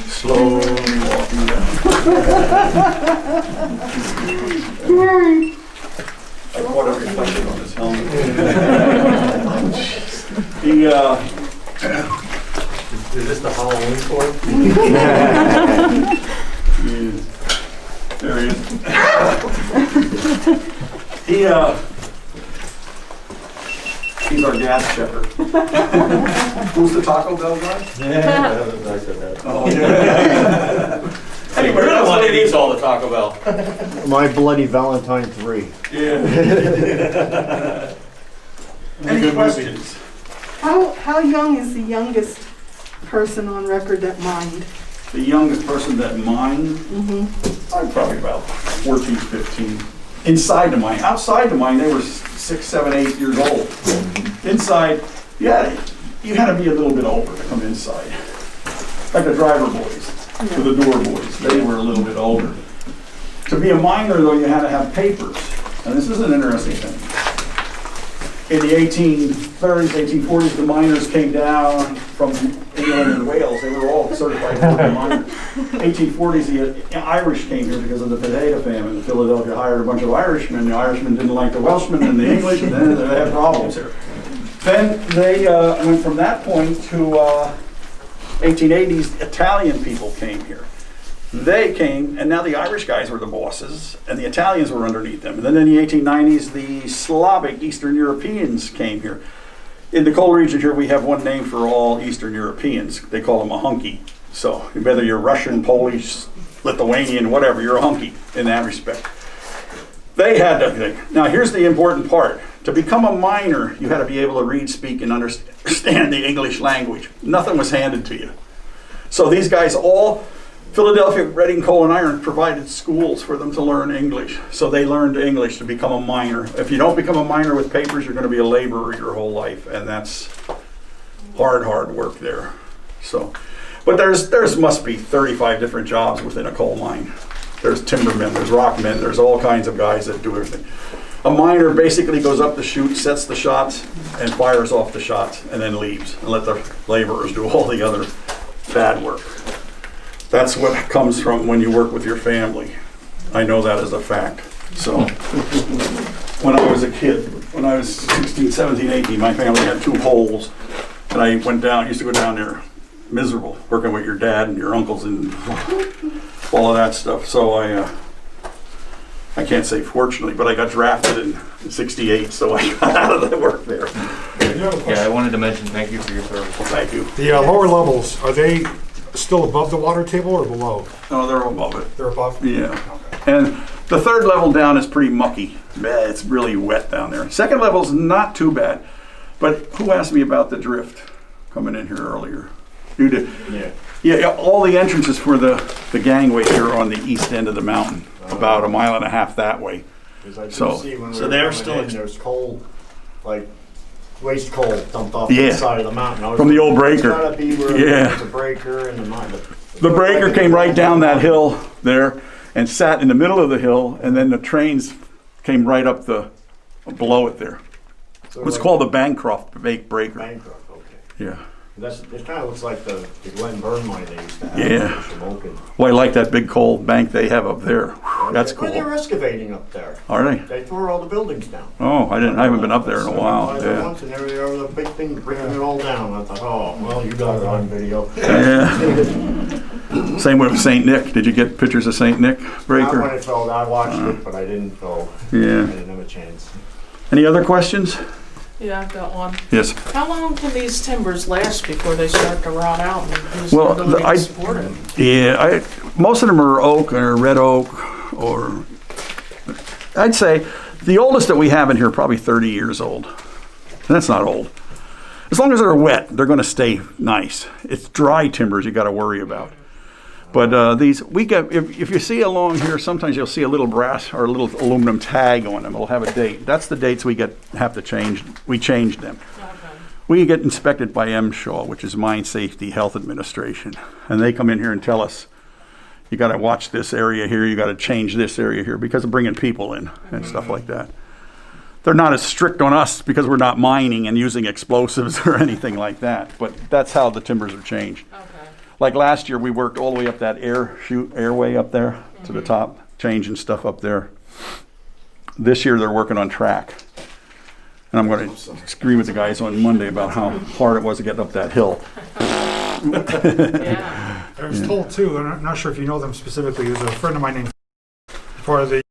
Slowly walking down. I caught a reflection on his helmet. Is this the Halloween tour? There he is. He's our gas checker. Who's the Taco Bell guy? I said that. Oh, yeah. Anyway, You're the that's one what that it eats is. all the Taco Bell. My Bloody Valentine 3. Yeah. Any questions? How young is the youngest person on record that mined? The youngest person that mined, I'm probably about 14, 15. Inside the mine. Outside the mine, they were 6, 7, 8 years old. Inside, you had to be a little bit older to come inside. Like the driver boys, or the door boys, they were a little bit older. To be a miner, though, you had to have papers. And this is an interesting thing. In the 1830s, 1840s, the miners came down from England and Wales. They were all certified miners. 1840s, the Irish came here because of the potato famine. Philadelphia hired a bunch of Irishmen. The Irishmen didn't like the Welshmen and the English, and then they had problems here. Then they went from that point to 1880s, Italian people came here. They came, and now the Irish guys were the bosses, and the Italians were underneath them. And then in the 1890s, the Slavic Eastern Europeans came here. In the coal region here, we have one name for all Eastern Europeans. They call them a hunky. So whether you're Russian, Polish, Lithuanian, whatever, you're a hunky in that respect. They had to, now here's the important part. To become a miner, you had to be able to read, speak, and understand the English language. Nothing was handed to you. So these guys all, Philadelphia Reading Coal and Iron provided schools for them to learn English. So they learned English to become a miner. If you don't become a miner with papers, you're going to be a laborer your whole life. And that's hard work there. So, but there's must be 35 different jobs within a coal mine. There's timbermen, there's rockmen, there's all kinds of guys that do everything. A miner basically goes up the chute, sets the shots, and fires off the shots, and then leaves, and let the laborers do all the other bad work. That's what comes from when you work with your family. I know that as a fact. So, when I was a kid, when I was 16, 17, 18, my family had 2 holes, and I used to go down there miserable, working with your dad and your uncles and all of that stuff. So I can't say fortunately, but I got drafted in 68, so I got out of the work there. Yeah, I wanted to mention thank you for your service. Well, thank you. The lower levels, are they still above the water table or below? No, they're above it. They're above? Yeah. And the third level down is pretty mucky. It's really wet down there. Second level is not too bad. But who asked me about the drift coming in here earlier? You did. Yeah, all the entrances for the gangway here are on the east end of the mountain, about 1.5 miles that way. 'Cause I So- do see when so we're they're coming still in, there's coal, like waste coal dumped off Yeah. the side of the mountain. I was From the like, old breaker. It's gotta be where Yeah. there's a breaker and the mine. The breaker came right down that hill there and sat in the middle of the hill, and then the trains came right up below it there. It's called the Bancroft breaker. Bankrupt, okay. Yeah. It kind of looks like the Glen Burn mine they used to have. Yeah. in Shamokin. Well, I like that big coal bank they have up there. Whew, that's Well, they cool. were excavating up there. Are they? They tore all the buildings down. Oh, I haven't been up there in a while. I there Yeah. once, and there they are with a big thing bringing it all down. I thought, oh, well, you got it on video. Yeah. Same with St. Nick. Did you get pictures of St. Nick Not when breaker? it fell, I watched it, but I didn't go. I Yeah. didn't have a chance. Any other questions? Yeah, I've got one. Yes. How long can these timbers last before they start to rot out and lose Well, their ability I- to support it? Yeah, most of them are oak or red oak, or I'd say the oldest that we have in here probably 30 years old. And that's not old. As long as they're wet, they're going to stay nice. It's dry timbers you got to worry about. But these, we get, if you see along here, sometimes you'll see a little brass or a little aluminum tag on them. It'll have a date. That's the dates we have to change. We change them. Okay. We get inspected by MSHA, which is Mine Safety Health Administration. And they come in here and tell us, you got to watch this area here, you got to change this area here, because of bringing people in and stuff like that. They're not as strict on us because we're not mining and using explosives or anything like that, but that's how the timbers are changed. Okay. Like last year, we worked all the way up that airway up there to the top, changing stuff up there. This year, they're working on track. And I'm going to agree with the guys on Monday about how hard it was to get up that hill. Yeah. I was told too, and I'm not sure if you know them specifically, there's a friend of mine named part of the,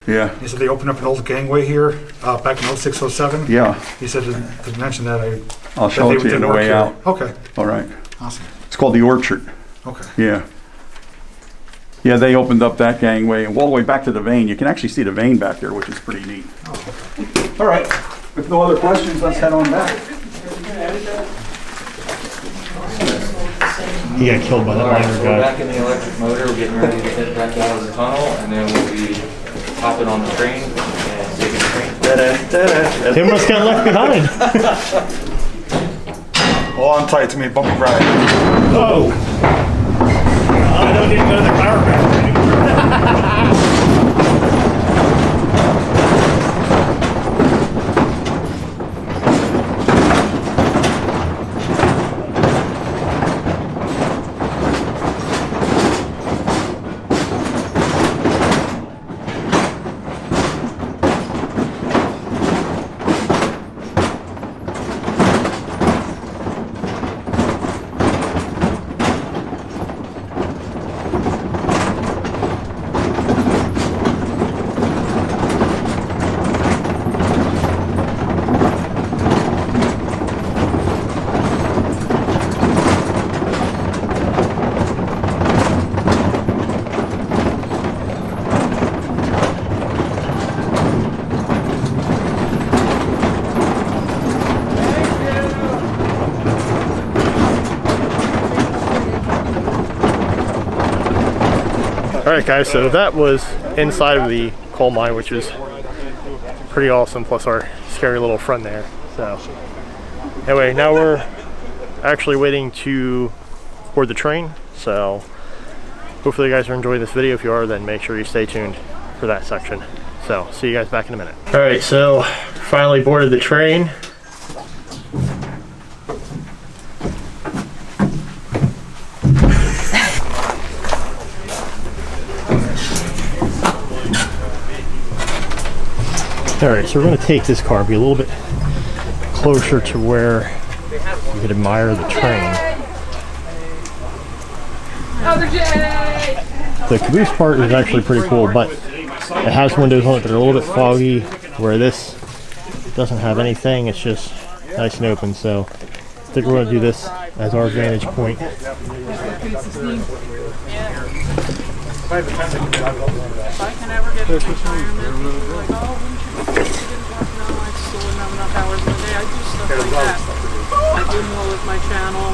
Yeah, he said they opened up an old gangway here back in 06, 07. yeah. He said to mention that I'll show that it to you on the work way here. out. Okay, All right. awesome. It's called the Orchard. Okay. Yeah. Yeah, they opened up that gangway and all the way back to the vein. You can actually see the vein back there, which is pretty neat. All right. If no other questions, let's head on back. He got killed by that All right, miner so guy. we're back in the electric motor. We're getting ready to head back out of the tunnel, and then we'll be hopping on the train and taking the train. Tim must got left behind. Hold on tight, it's gonna be a bumpy ride. Oh! I don't need to go to the chiropractor. Alright guys, so that was inside of the coal mine, which is pretty awesome, plus our scary little friend there. So anyway, now we're actually waiting to board the train, so hopefully you guys are enjoying this video. If you are, then make sure you stay tuned for that section. So see you guys back in a minute. Alright, so finally boarded the train. Alright, so we're going to take this car, be a little bit closer to where you could admire the train. The caboose part is actually pretty cool, but it has windows on it that are a little bit foggy, where this doesn't have anything. It's just nice and open, so I think we're going to do this as our vantage point. If I can ever get to retirement, like, oh, wouldn't you work? No, I still wouldn't have enough hours in a day. I do stuff like that. I do more with my channel.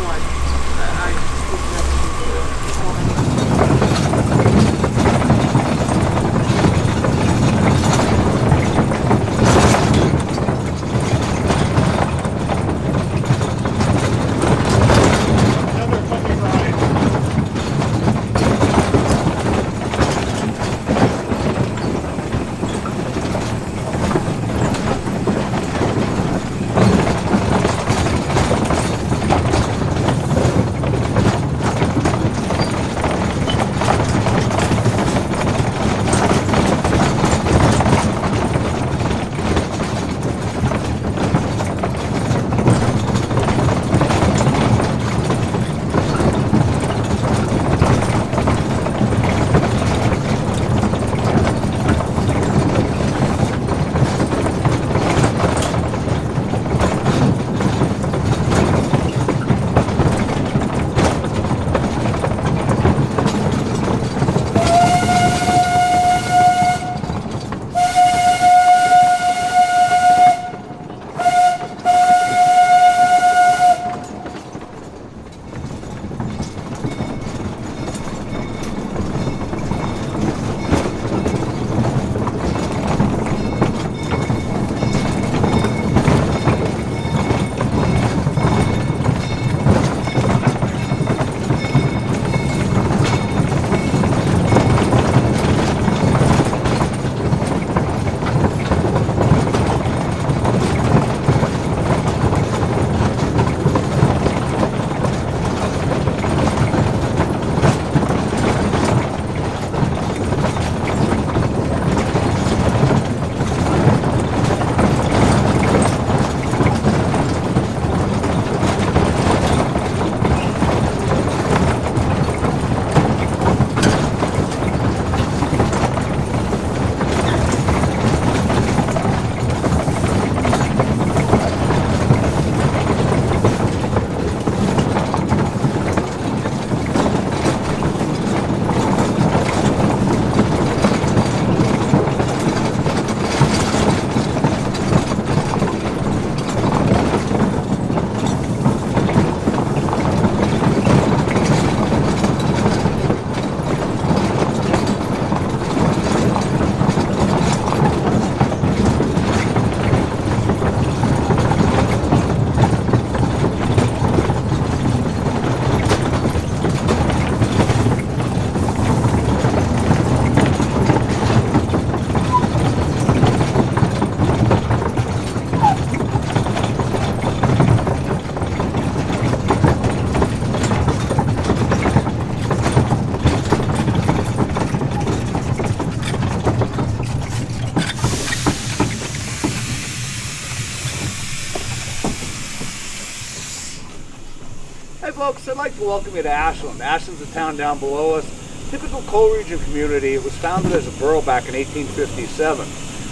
folks, I'd like to welcome you to Ashland. Ashland's a town down below us. Typical coal region community. It was founded as a borough back in 1857.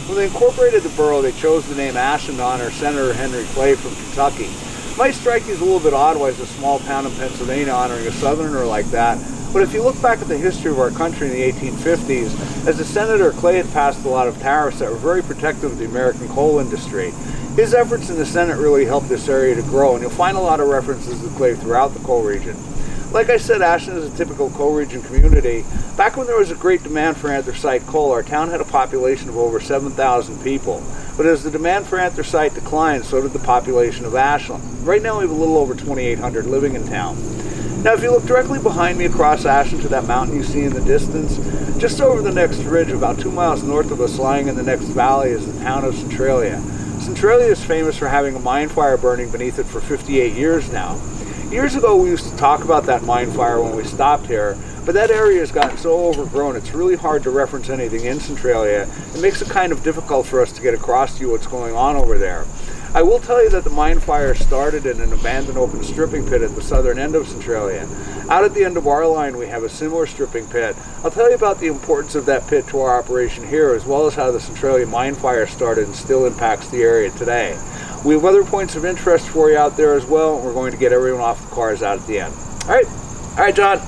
When they incorporated the borough, they chose the name Ashland to honor Senator Henry Clay from Kentucky. It might strike you as a little bit odd why it's a small town in Pennsylvania honoring a southerner like that, but if you look back at the history of our country in the 1850s, as a senator, Clay had passed a lot of tariffs that were very protective of the American coal industry. His efforts in the Senate really helped this area to grow, and you'll find a lot of references to Clay throughout the coal region. Like I said, Ashland is a typical coal region community. Back when there was a great demand for anthracite coal, our town had a population of over 7,000 people. But as the demand for anthracite declined, so did the population of Ashland. Right now we have a little over 2,800 living in town. Now if you look directly behind me across Ashland to that mountain you see in the distance, just over the next ridge, about 2 miles north of us, lying in the next valley, is the town of Centralia. Centralia is famous for having a mine fire burning beneath it for 58 years now. Years ago we used to talk about that mine fire when we stopped here, but that area has gotten so overgrown it's really hard to reference anything in Centralia. It makes it kind of difficult for us to get across to you what's going on over there. I will tell you that the mine fire started in an abandoned open stripping pit at the southern end of Centralia. Out at the end of our line we have a similar stripping pit. I'll tell you about the importance of that pit to our operation here, as well as how the Centralia mine fire started and still impacts the area today. We have other points of interest for you out there as well, and we're going to get everyone off the cars out at the end. All right, John.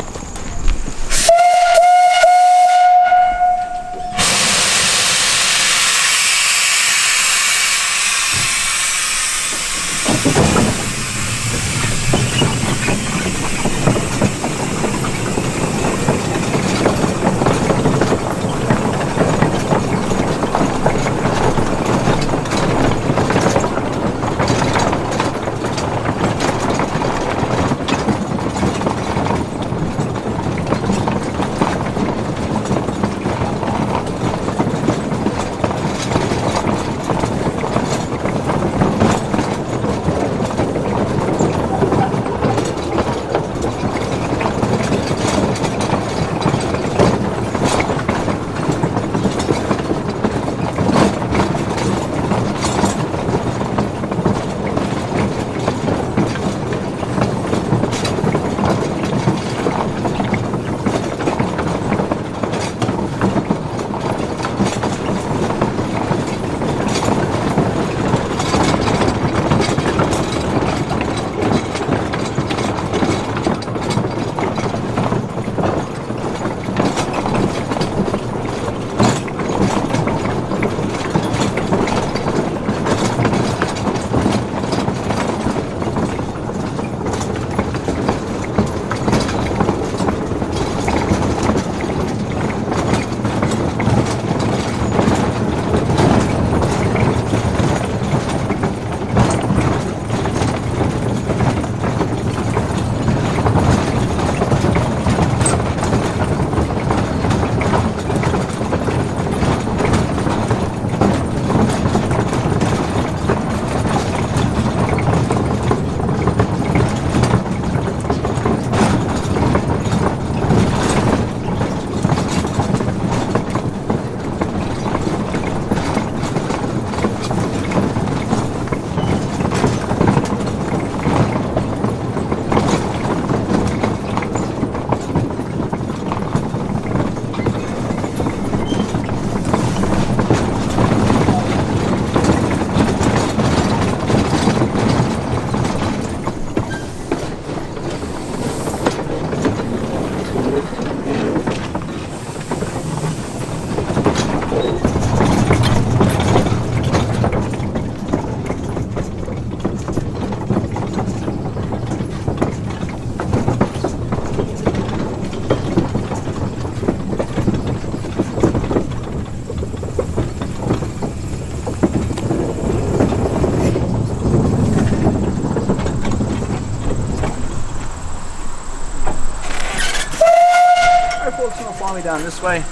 Follow me down this way,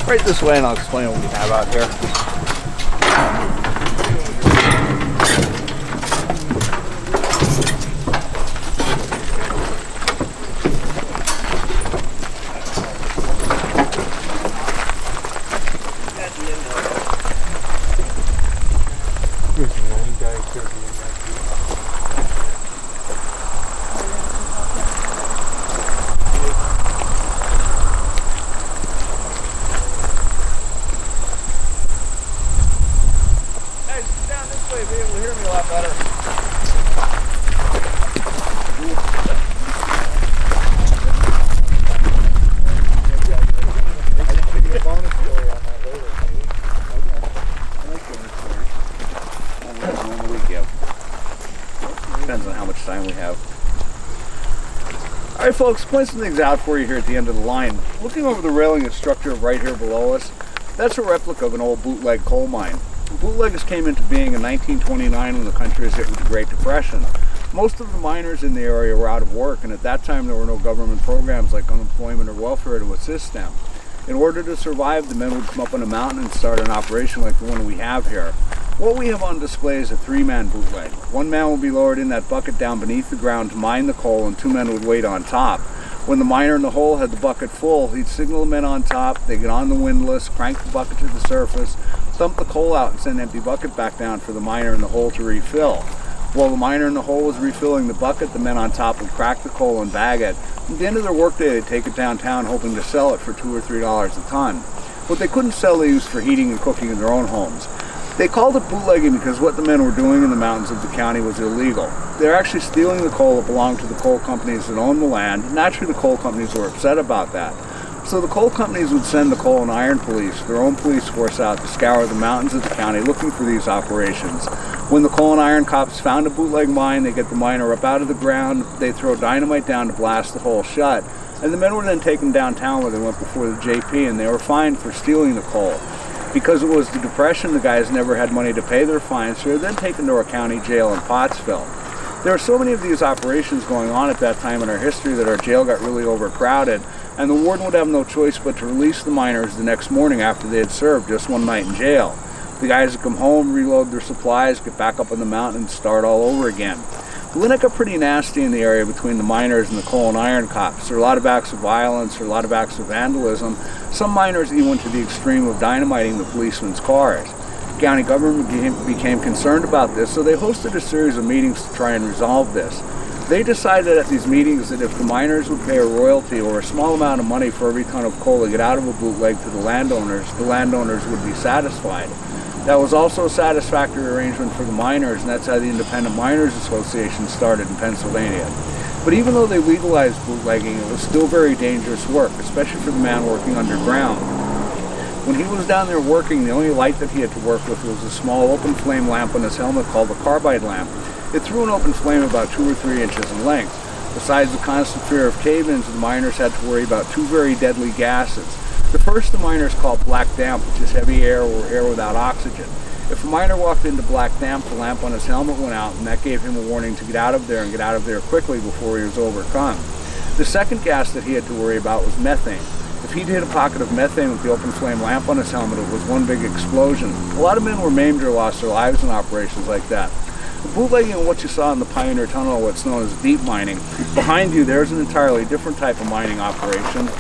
right this way, and I'll explain what we have out here. way, be able to hear me a lot better. Depends on how much time we have. Alright folks, point some things out for you here at the end of the line. Looking over the railing and structure right here below us, that's a replica of an old bootleg coal mine. Bootleggers came into being in 1929 when the country was hit with the Great Depression. Most of the miners in the area were out of work, and at that time there were no government programs like unemployment or welfare to assist them. In order to survive, the men would come up on a mountain and start an operation like the one we have here. What we have on display is a three-man bootleg. One man will be lowered in that bucket down beneath the ground to mine the coal, and two men would wait on top. When the miner in the hole had the bucket full, he'd signal the men on top, they get on the windlass, crank the bucket to the surface, dump the coal out and send an empty bucket back down for the miner in the hole to refill. While the miner in the hole was refilling the bucket, the men on top would crack the coal and bag it. At the end of their workday, they'd take it downtown hoping to sell it for $2 or $3 a ton. What they couldn't sell, they used for heating and cooking in their own homes. They called it bootlegging because what the men were doing in the mountains of the county was illegal. They're actually stealing the coal that belonged to the coal companies that owned the land. Naturally, the coal companies were upset about that. So the coal companies would send the coal and iron police, their own police force, out to scour the mountains of the county looking for these operations. When the coal and iron cops found a bootleg mine, they get the miner up out of the ground, they throw dynamite down to blast the hole shut, and the men were then taken downtown where they went before the JP, and they were fined for stealing the coal. Because it was the Depression, the guys never had money to pay their fines, so they were then taken to a county jail in Pottsville. There are so many of these operations going on at that time in our history that our jail got really overcrowded, and the warden would have no choice but to release the miners the next morning after they had served just one night in jail. The guys would come home, reload their supplies, get back up on the mountain, and start all over again. The Linux got pretty nasty in the area between the miners and the coal and iron cops. There were a lot of acts of violence, there were a lot of acts of vandalism. Some miners even went to the extreme of dynamiting the policemen's cars. The county government became concerned about this, so they hosted a series of meetings to try and resolve this. They decided at these meetings that if the miners would pay a royalty or a small amount of money for every ton of coal they get out of a bootleg to the landowners would be satisfied. That was also a satisfactory arrangement for the miners, and that's how the Independent Miners Association started in Pennsylvania. But even though they legalized bootlegging, it was still very dangerous work, especially for the man working underground. When he was down there working, the only light that he had to work with was a small open flame lamp on his helmet called the carbide lamp. It threw an open flame about 2 or 3 inches in length. Besides the constant fear of cave-ins, the miners had to worry about 2 very deadly gases. The first the miners called black damp, which is heavy air or air without oxygen. If a miner walked into black damp, the lamp on his helmet went out, and that gave him a warning to get out of there and get out of there quickly before he was overcome. The second gas that he had to worry about was methane. If he'd hit a pocket of methane with the open flame lamp on his helmet, it was one big explosion. A lot of men were maimed or lost their lives in operations like that. The bootlegging and what you saw in the Pioneer Tunnel, what's known as deep mining, behind you there's an entirely different type of mining operation.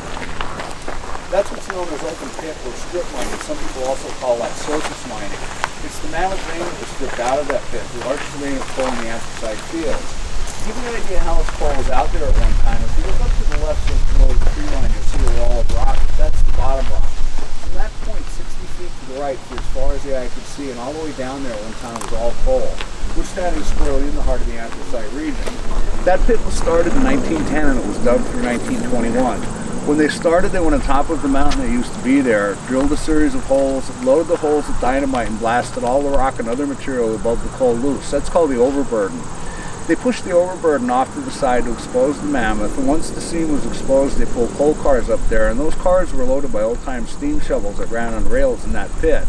That's what's known as open pit or strip mining. Some people also call that surface mining. It's the mammoth vein that was stripped out of that pit, the largest vein of coal in the anthracite fields. To give you an idea how much coal was out there at one time, if you look up to the left just below the tree line, you'll see a wall of rock. That's the bottom rock. From that point, 60 feet to the right, for as far as the eye could see, and all the way down there one time was all coal. We're standing squarely in the heart of the anthracite region. That pit was started in 1910 and it was dug through 1921. When they started, they went on top of the mountain that used to be there, drilled a series of holes, loaded the holes with dynamite, and blasted all the rock and other material above the coal loose. That's called the overburden. They pushed the overburden off to the side to expose the mammoth, and once the seam was exposed, they pulled coal cars up there, and those cars were loaded by old-time steam shovels that ran on rails in that pit.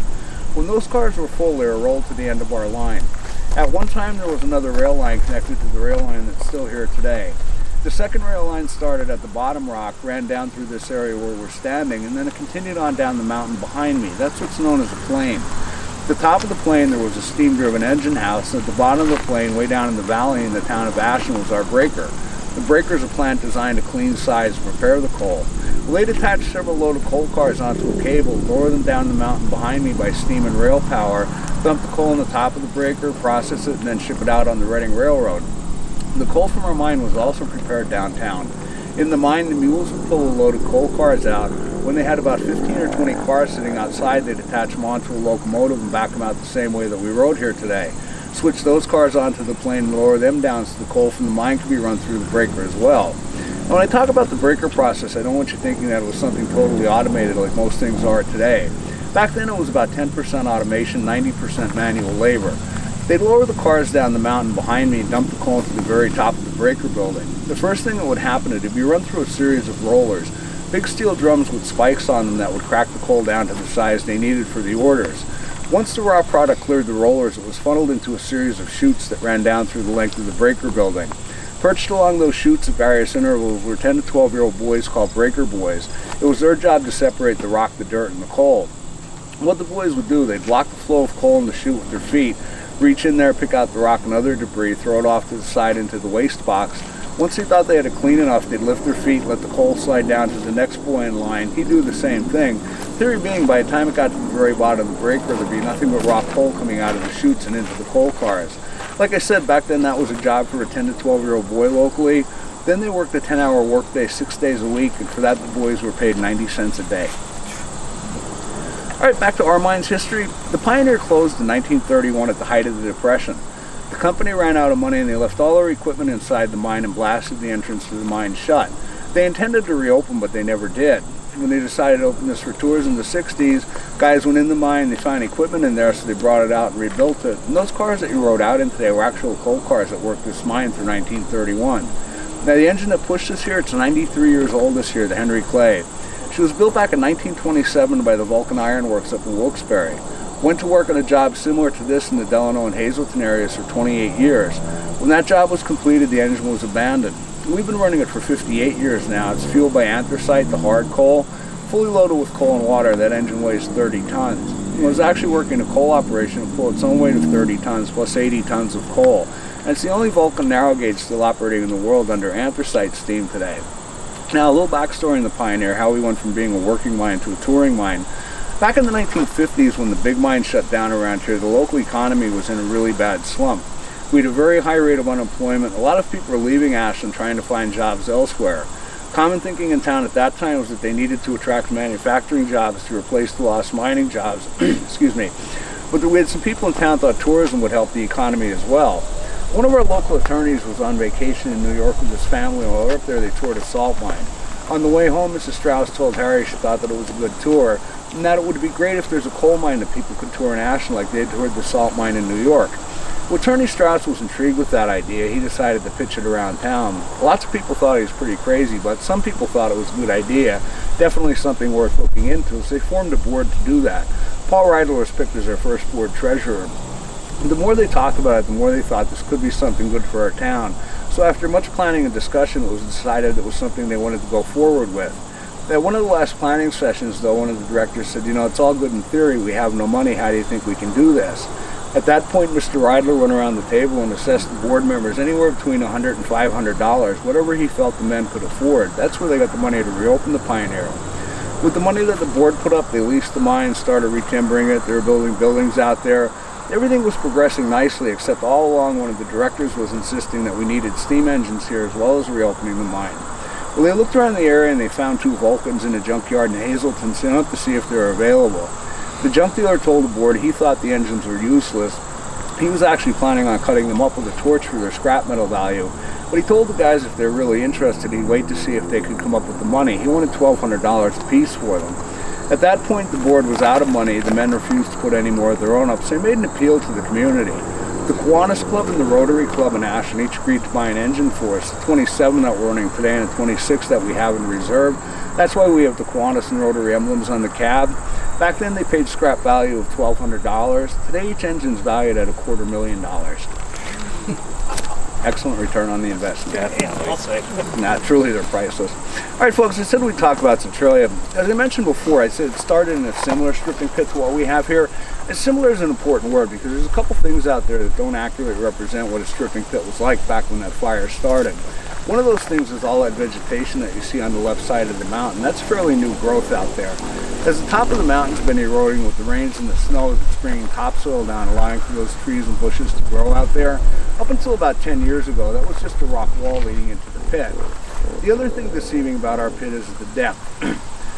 When those cars were full, they were rolled to the end of our line. At one time, there was another rail line connected to the rail line that's still here today. The second rail line started at the bottom rock, ran down through this area where we're standing, and then it continued on down the mountain behind me. That's what's known as a plain. At the top of the plain, there was a steam-driven engine house, and at the bottom of the plain, way down in the valley in the town of Ashland, was our breaker. The breaker is a plant designed to clean size and prepare the coal. They'd attach several loaded coal cars onto a cable, lower them down the mountain behind me by steam and rail power, dump the coal on the top of the breaker, process it, and then ship it out on the Reading Railroad. The coal from our mine was also prepared downtown. In the mine, the mules would pull the loaded coal cars out. When they had about 15 or 20 cars sitting outside, they'd attach them onto a locomotive and back them out the same way that we rode here today. switch those cars onto the plane and lower them down so the coal from the mine could be run through the breaker as well. Now, when I talk about the breaker process, I don't want you thinking that it was something totally automated like most things are today. Back then it was about 10% automation, 90% manual labor. They'd lower the cars down the mountain behind me and dump the coal to the very top of the breaker building. The first thing that would happen is if you run through a series of rollers, big steel drums with spikes on them that would crack the coal down to the size they needed for the orders. Once the raw product cleared the rollers, it was funneled into a series of chutes that ran down through the length of the breaker building. Perched along those chutes at various intervals were 10 to 12-year-old boys called breaker boys. It was their job to separate the rock, the dirt, and the coal. What the boys would do, they'd block the flow of coal in the chute with their feet, reach in there, pick out the rock and other debris, throw it off to the side into the waste box. Once they thought they had it clean enough, they'd lift their feet, let the coal slide down to the next boy in line. He'd do the same thing. Theory being, by the time it got to the very bottom of the breaker, there'd be nothing but raw coal coming out of the chutes and into the coal cars. Like I said, back then that was a job for a 10 to 12-year-old boy locally. Then they worked a 10-hour workday 6 days a week, and for that the boys were paid 90 cents a day. All right, back to our mine's history. The Pioneer closed in 1931 at the height of the Depression. The company ran out of money and they left all their equipment inside the mine and blasted the entrance to the mine shut. They intended to reopen, but they never did. When they decided to open this for tours in the 60s, guys went in the mine, they found equipment in there, so they brought it out and rebuilt it. And those cars that you rode out in today were actual coal cars that worked this mine through 1931. Now the engine that pushed us here, it's 93 years old this year, the Henry Clay. She was built back in 1927 by the Vulcan Iron Works up in Wilkes-Barre. Went to work on a job similar to this in the Delano and Hazleton areas for 28 years. When that job was completed, the engine was abandoned. We've been running it for 58 years now. It's fueled by anthracite, the hard coal. Fully loaded with coal and water, that engine weighs 30 tons. When it was actually working a coal operation, it pulled its own weight of 30 tons plus 80 tons of coal. And it's the only Vulcan narrow gauge still operating in the world under anthracite steam today. Now, a little backstory on the Pioneer, how we went from being a working mine to a touring mine. Back in the 1950s, when the big mine shut down around here, the local economy was in a really bad slump. We had a very high rate of unemployment. A lot of people were leaving Ashland trying to find jobs elsewhere. Common thinking in town at that time was that they needed to attract manufacturing jobs to replace the lost mining jobs. Excuse me. But we had some people in town thought tourism would help the economy as well. One of our local attorneys was on vacation in New York with his family. While they were up there, they toured a salt mine. On the way home, Mrs. Strauss told Harry she thought that it was a good tour, and that it would be great if there's a coal mine that people could tour in Ashland like they had toured the salt mine in New York. Well, Attorney Strauss was intrigued with that idea. He decided to pitch it around town. Lots of people thought he was pretty crazy, but some people thought it was a good idea. Definitely something worth looking into, so they formed a board to do that. Paul Reidler was picked as our first board treasurer. And the more they talked about it, the more they thought this could be something good for our town. So after much planning and discussion, it was decided it was something they wanted to go forward with. At one of the last planning sessions, though, one of the directors said, it's all good in theory, we have no money, how do you think we can do this? At that point, Mr. Reidler went around the table and assessed the board members anywhere between $100 and $500, whatever he felt the men could afford. That's where they got the money to reopen the Pioneer. With the money that the board put up, they leased the mine, started retimbering it, they were building buildings out there. Everything was progressing nicely, except all along one of the directors was insisting that we needed steam engines here as well as reopening the mine. Well, they looked around the area and they found 2 Vulcans in a junkyard in Hazleton, sent out to see if they were available. The junk dealer told the board he thought the engines were useless. He was actually planning on cutting them up with a torch for their scrap metal value. But he told the guys if they're really interested, he'd wait to see if they could come up with the money. He wanted $1,200 a piece for them. At that point, the board was out of money. The men refused to put any more of their own up, so they made an appeal to the community. The Kiwanis Club and the Rotary Club in Ashland each agreed to buy an engine for us, the 27 that we're running today and the 26 that we have in reserve. That's why we have the Kiwanis and Rotary emblems on the cab. Back then, they paid scrap value of $1,200. Today, each engine's valued at $250,000. Excellent return on the investment. Yeah, I'll say. Nah, truly they're priceless. All right, folks, I said we'd talk about Centralia. As I mentioned before, I said it started in a similar stripping pit to what we have here. And similar is an important word because there's a couple things out there that don't accurately represent what a stripping pit was like back when that fire started. One of those things is all that vegetation that you see on the left side of the mountain. That's fairly new growth out there. As the top of the mountain's been eroding with the rains and the snow, it's bringing topsoil down, allowing for those trees and bushes to grow out there. Up until about 10 years ago, that was just a rock wall leading into the pit. The other thing deceiving about our pit is the depth.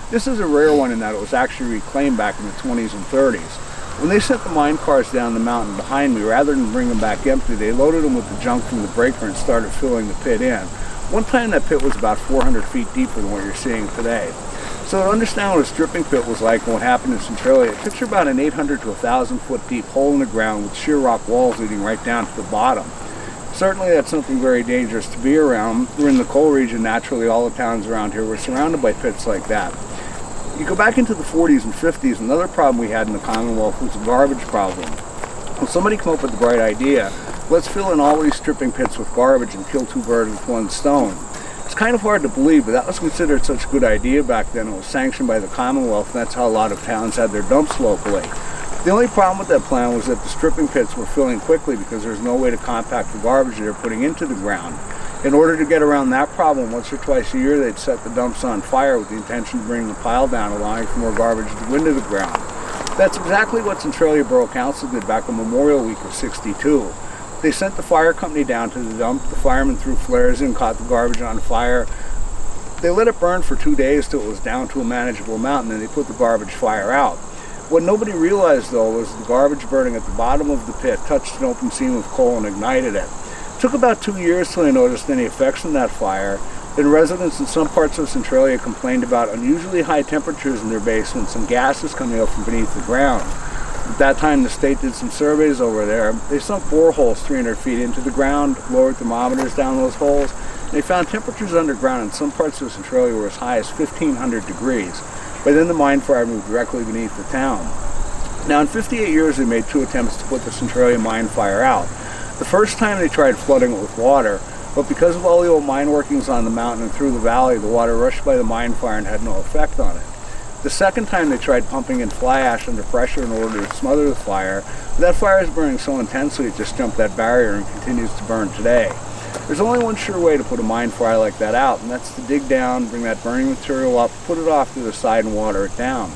This is a rare one in that it was actually reclaimed back in the 20s and 30s. When they sent the mine cars down the mountain behind me, rather than bring them back empty, they loaded them with the junk from the breaker and started filling the pit in. One time that pit was about 400 feet deeper than what you're seeing today. So to understand what a stripping pit was like and what happened in Centralia, picture about an 800 to 1,000 foot deep hole in the ground with sheer rock walls leading right down to the bottom. Certainly that's something very dangerous to be around. We're in the coal region. Naturally, all the towns around here were surrounded by pits like that. You go back into the 40s and 50s, another problem we had in the Commonwealth was a garbage problem. Well, somebody came up with the bright idea, let's fill in all these stripping pits with garbage and kill two birds with one stone. It's kind of hard to believe, but that was considered such a good idea back then. It was sanctioned by the Commonwealth, and that's how a lot of towns had their dumps locally. The only problem with that plan was that the stripping pits were filling quickly because there's no way to compact the garbage they're putting into the ground. In order to get around that problem, once or twice a year they'd set the dumps on fire with the intention of bringing the pile down, allowing for more garbage to go into the ground. That's exactly what Centralia Borough Council did back on Memorial Week of '62. They sent the fire company down to the dump, the firemen threw flares in, caught the garbage on fire. They let it burn for 2 days till it was down to a manageable amount, and then they put the garbage fire out. What nobody realized though was the garbage burning at the bottom of the pit touched an open seam of coal and ignited it. It took about 2 years till they noticed any effects from that fire. Then residents in some parts of Centralia complained about unusually high temperatures in their basements and gases coming up from beneath the ground. At that time the state did some surveys over there. They sunk boreholes 300 feet into the ground, lowered thermometers down those holes, and they found temperatures underground in some parts of Centralia were as high as 1,500 degrees. By then the mine fire moved directly beneath the town. Now in 58 years they made 2 attempts to put the Centralia mine fire out. The first time they tried flooding it with water, but because of all the old mine workings on the mountain and through the valley, the water rushed by the mine fire and had no effect on it. The second time they tried pumping in fly ash under pressure in order to smother the fire, but that fire is burning so intensely it just jumped that barrier and continues to burn today. There's only one sure way to put a mine fire like that out, and that's to dig down, bring that burning material up, put it off to the side and water it down.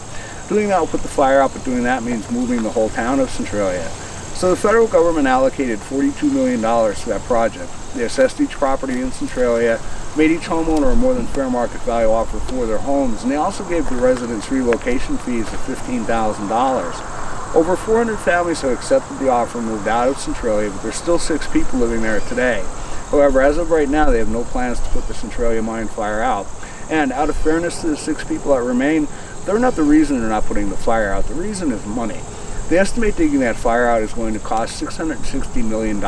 Doing that will put the fire out, but doing that means moving the whole town of Centralia. So the federal government allocated $42 million to that project. They assessed each property in Centralia, made each homeowner a more than fair market value offer for their homes, and they also gave the residents relocation fees of $15,000. Over 400 families have accepted the offer and moved out of Centralia, but there's still 6 people living there today. However, as of right now, they have no plans to put the Centralia mine fire out. And out of fairness to the 6 people that remain, they're not the reason they're not putting the fire out. The reason is money. They estimate digging that fire out is going to cost $660 million.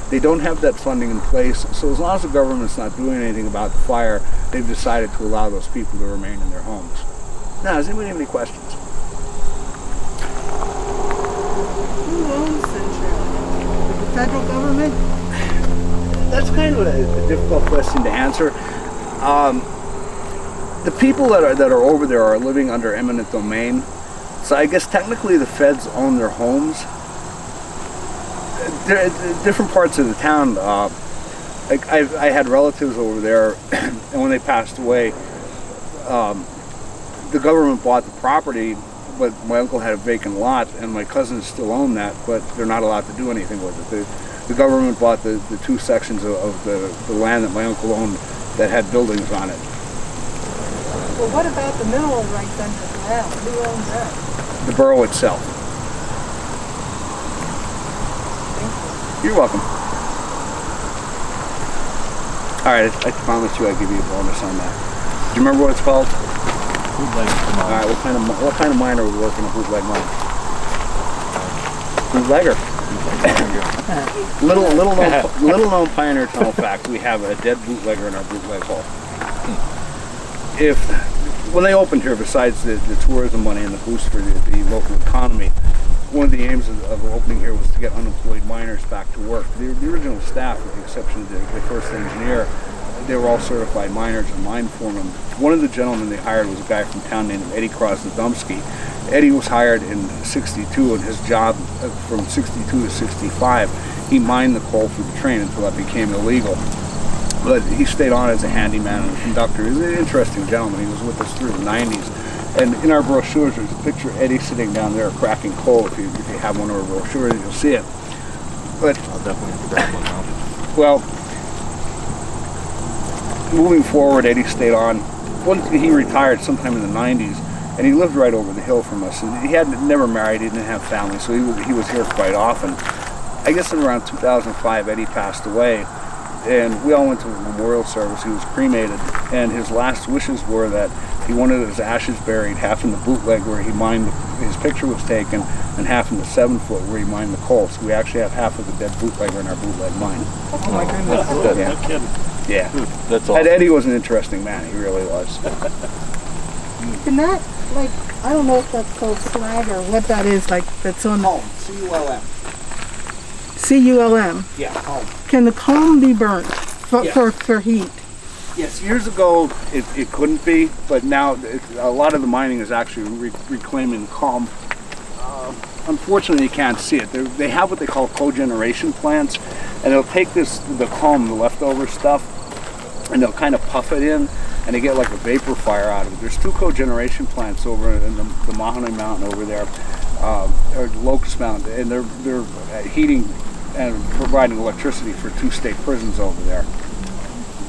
They don't have that funding in place, so as long as the government's not doing anything about the fire, they've decided to allow those people to remain in their homes. Now, does anybody have any questions? Who owns Centralia? The federal government? That's kind of a difficult question to answer. The people that are over there are living under eminent domain. So I guess technically the feds own their homes. Different parts of the town, I had relatives over there, and when they passed away, the government bought the property, but my uncle had a vacant lot, and my cousins still own that, but they're not allowed to do anything with it. The government bought the 2 sections of the land that my uncle owned that had buildings on it. Well, what about the mineral rights under the ground? Who owns that? The borough itself. You're welcome. All right, I promise you I'll give you a bonus on that. Do you remember what it's called? Bootlegging. All right, what kind of mine are we working on bootleg mine? Bootlegger. little known Pioneer Tunnel fact: we have a dead bootlegger in our bootleg hole. When they opened here, besides the tourism money and the boost for the local economy, one of the aims of opening here was to get unemployed miners back to work. The original staff, with the exception of the first engineer, they were all certified miners and mine foremen. One of the gentlemen they hired was a guy from town named Eddie Krosnodumsky. Eddie was hired in '62, and his job from '62 to '65, he mined the coal for the train until that became illegal. But he stayed on as a handyman and a conductor. He's an interesting gentleman. He was with us through the '90s. And in our brochures, there's a picture of Eddie sitting down there cracking coal. If you have one of our brochures, you'll see it. But I'll definitely have to grab one now. Well, moving forward, Eddie stayed on. Once he retired sometime in the '90s, and he lived right over the hill from us. And he had never married, he didn't have family, so he was here quite often. I guess in around 2005, Eddie passed away, and we all went to a memorial service. He was cremated, and his last wishes were that he wanted his ashes buried half in the bootleg where he mined, his picture was taken, and half in the 7-foot where he mined the coal. So we actually have half of the dead bootlegger in our bootleg mine. Oh my goodness. Yeah. No kidding. Yeah. That's And Eddie was an interesting man, he really was. Can that, like, I don't know if that's called slag or what that is, like, that's on Comb, C-U-L-M. C-U-L-M. Yeah, comb. Can the comb be burnt Yes. for heat? Yes, years ago it couldn't be, but now a lot of the mining is actually reclaiming comb. Unfortunately, you can't see it. They have what they call cogeneration plants, and they'll take the comb, the leftover stuff, and they'll kind of puff it in, and they get like a vapor fire out of it. There's 2 cogeneration plants over in the Mahoney Mountain over there, or Locust Mountain, and they're heating and providing electricity for 2 state prisons over there.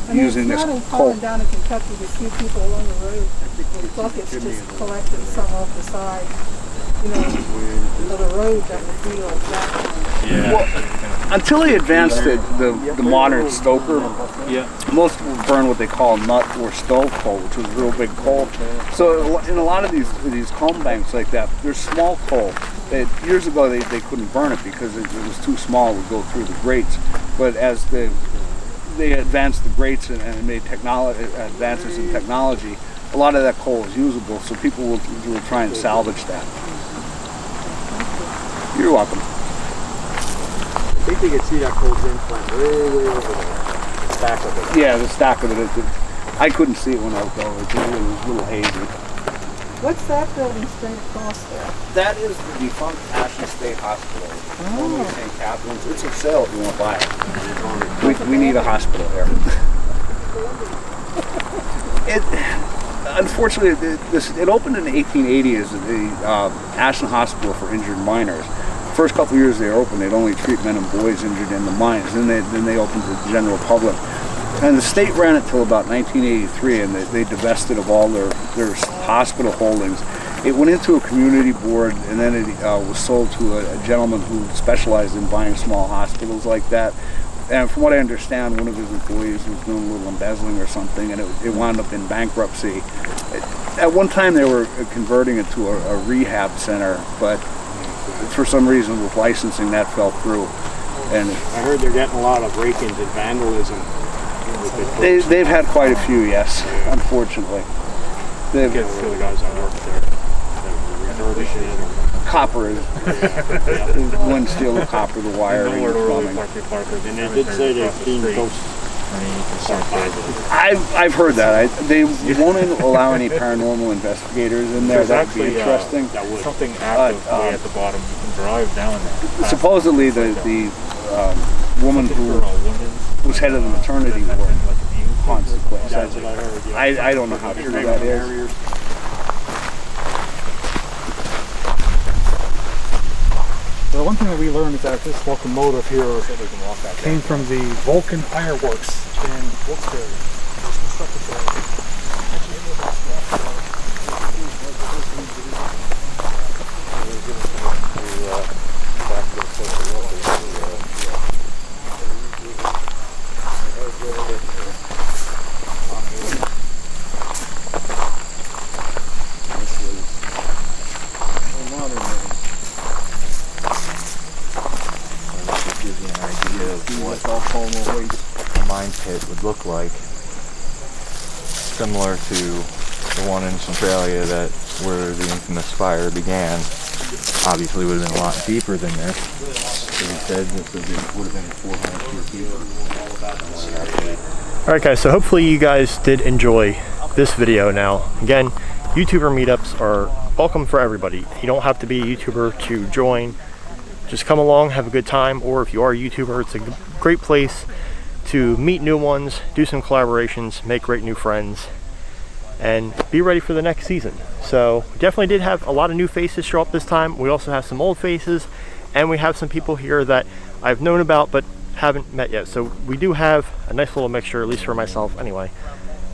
I mean, Using it's this not coal. uncommon down in Kentucky to see people along the road with buckets just collecting some off the side, you know, of the road that would be like that. Well, until they advanced the modern stoker, most people burn what they call nut or stove coal, which was real big coal. So in a lot of these comb banks like that, there's small coal. Years ago they couldn't burn it because it was too small, it would go through the grates. But as they advanced the grates and made advances in technology, a lot of that coal is usable, so people will try and salvage that. You're welcome. I think they could see that cold implant way over there. The stack of it. Yeah, the stack of it. I couldn't see it when I was over. It was a little hazy. What's that building straight across there? That is the defunct Ashland State Hospital. Formerly St. Catherine's. It's for sale if you want to buy it. We need a hospital here. Unfortunately, it opened in 1880 as the Ashland Hospital for Injured Miners. The first couple of years they were open, they'd only treat men and boys injured in the mines. Then they opened to the general public. And the state ran it till about 1983, and they divested of all their hospital holdings. It went into a community board, and then it was sold to a gentleman who specialized in buying small hospitals like that. And from what I understand, one of his employees was doing a little embezzling or something, and it wound up in bankruptcy. At one time, they were converting it to a rehab center, but for some reason with licensing, that fell through. And I heard they're getting a lot of break-ins and vandalism. They've had quite a few, yes, unfortunately. They've Get a few of the guys that work there. Copper is one steel, the copper, the wiring, the plumbing. And they did say they've seen ghosts. I've heard that. They won't allow any paranormal investigators in there. That would be interesting. Something active way at the bottom. You can drive down there. Supposedly the woman who was head of the maternity ward haunts the place. I don't know how true that is. The one thing that we learned is that this locomotive here came from the Vulcan Ironworks in Wilkes-Barre. It was constructed there. A mine pit would look like, similar to the one in Centralia where the infamous fire began. Obviously would have been a lot deeper than this. So he said this would have been 400 feet deep. Alright guys, so hopefully you guys did enjoy this video. Now again, YouTuber meetups are welcome for everybody. You don't have to be a YouTuber to join. Just come along, have a good time, or if you are a YouTuber, it's a great place to meet new ones, do some collaborations, make great new friends, and be ready for the next season. So we definitely did have a lot of new faces show up this time. We also have some old faces, and we have some people here that I've known about but haven't met yet. So we do have a nice little mixture, at least for myself anyway.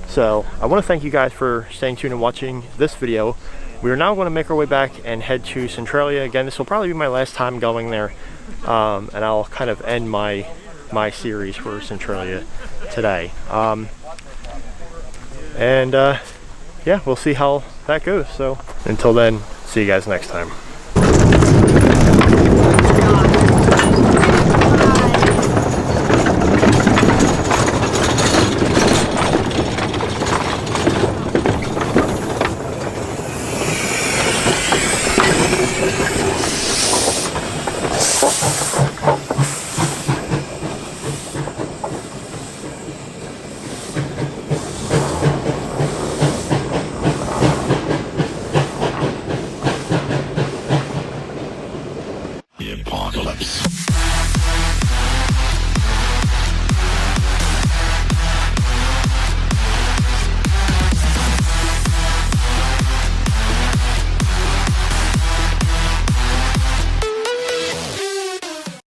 So I want to thank you guys for staying tuned and watching this video. we are now going to make our way back and head to Centralia. Again, this will probably be my last time going there, and I'll kind of end my series for Centralia today. Yeah, we'll see how that goes. So until then, see you guys next time.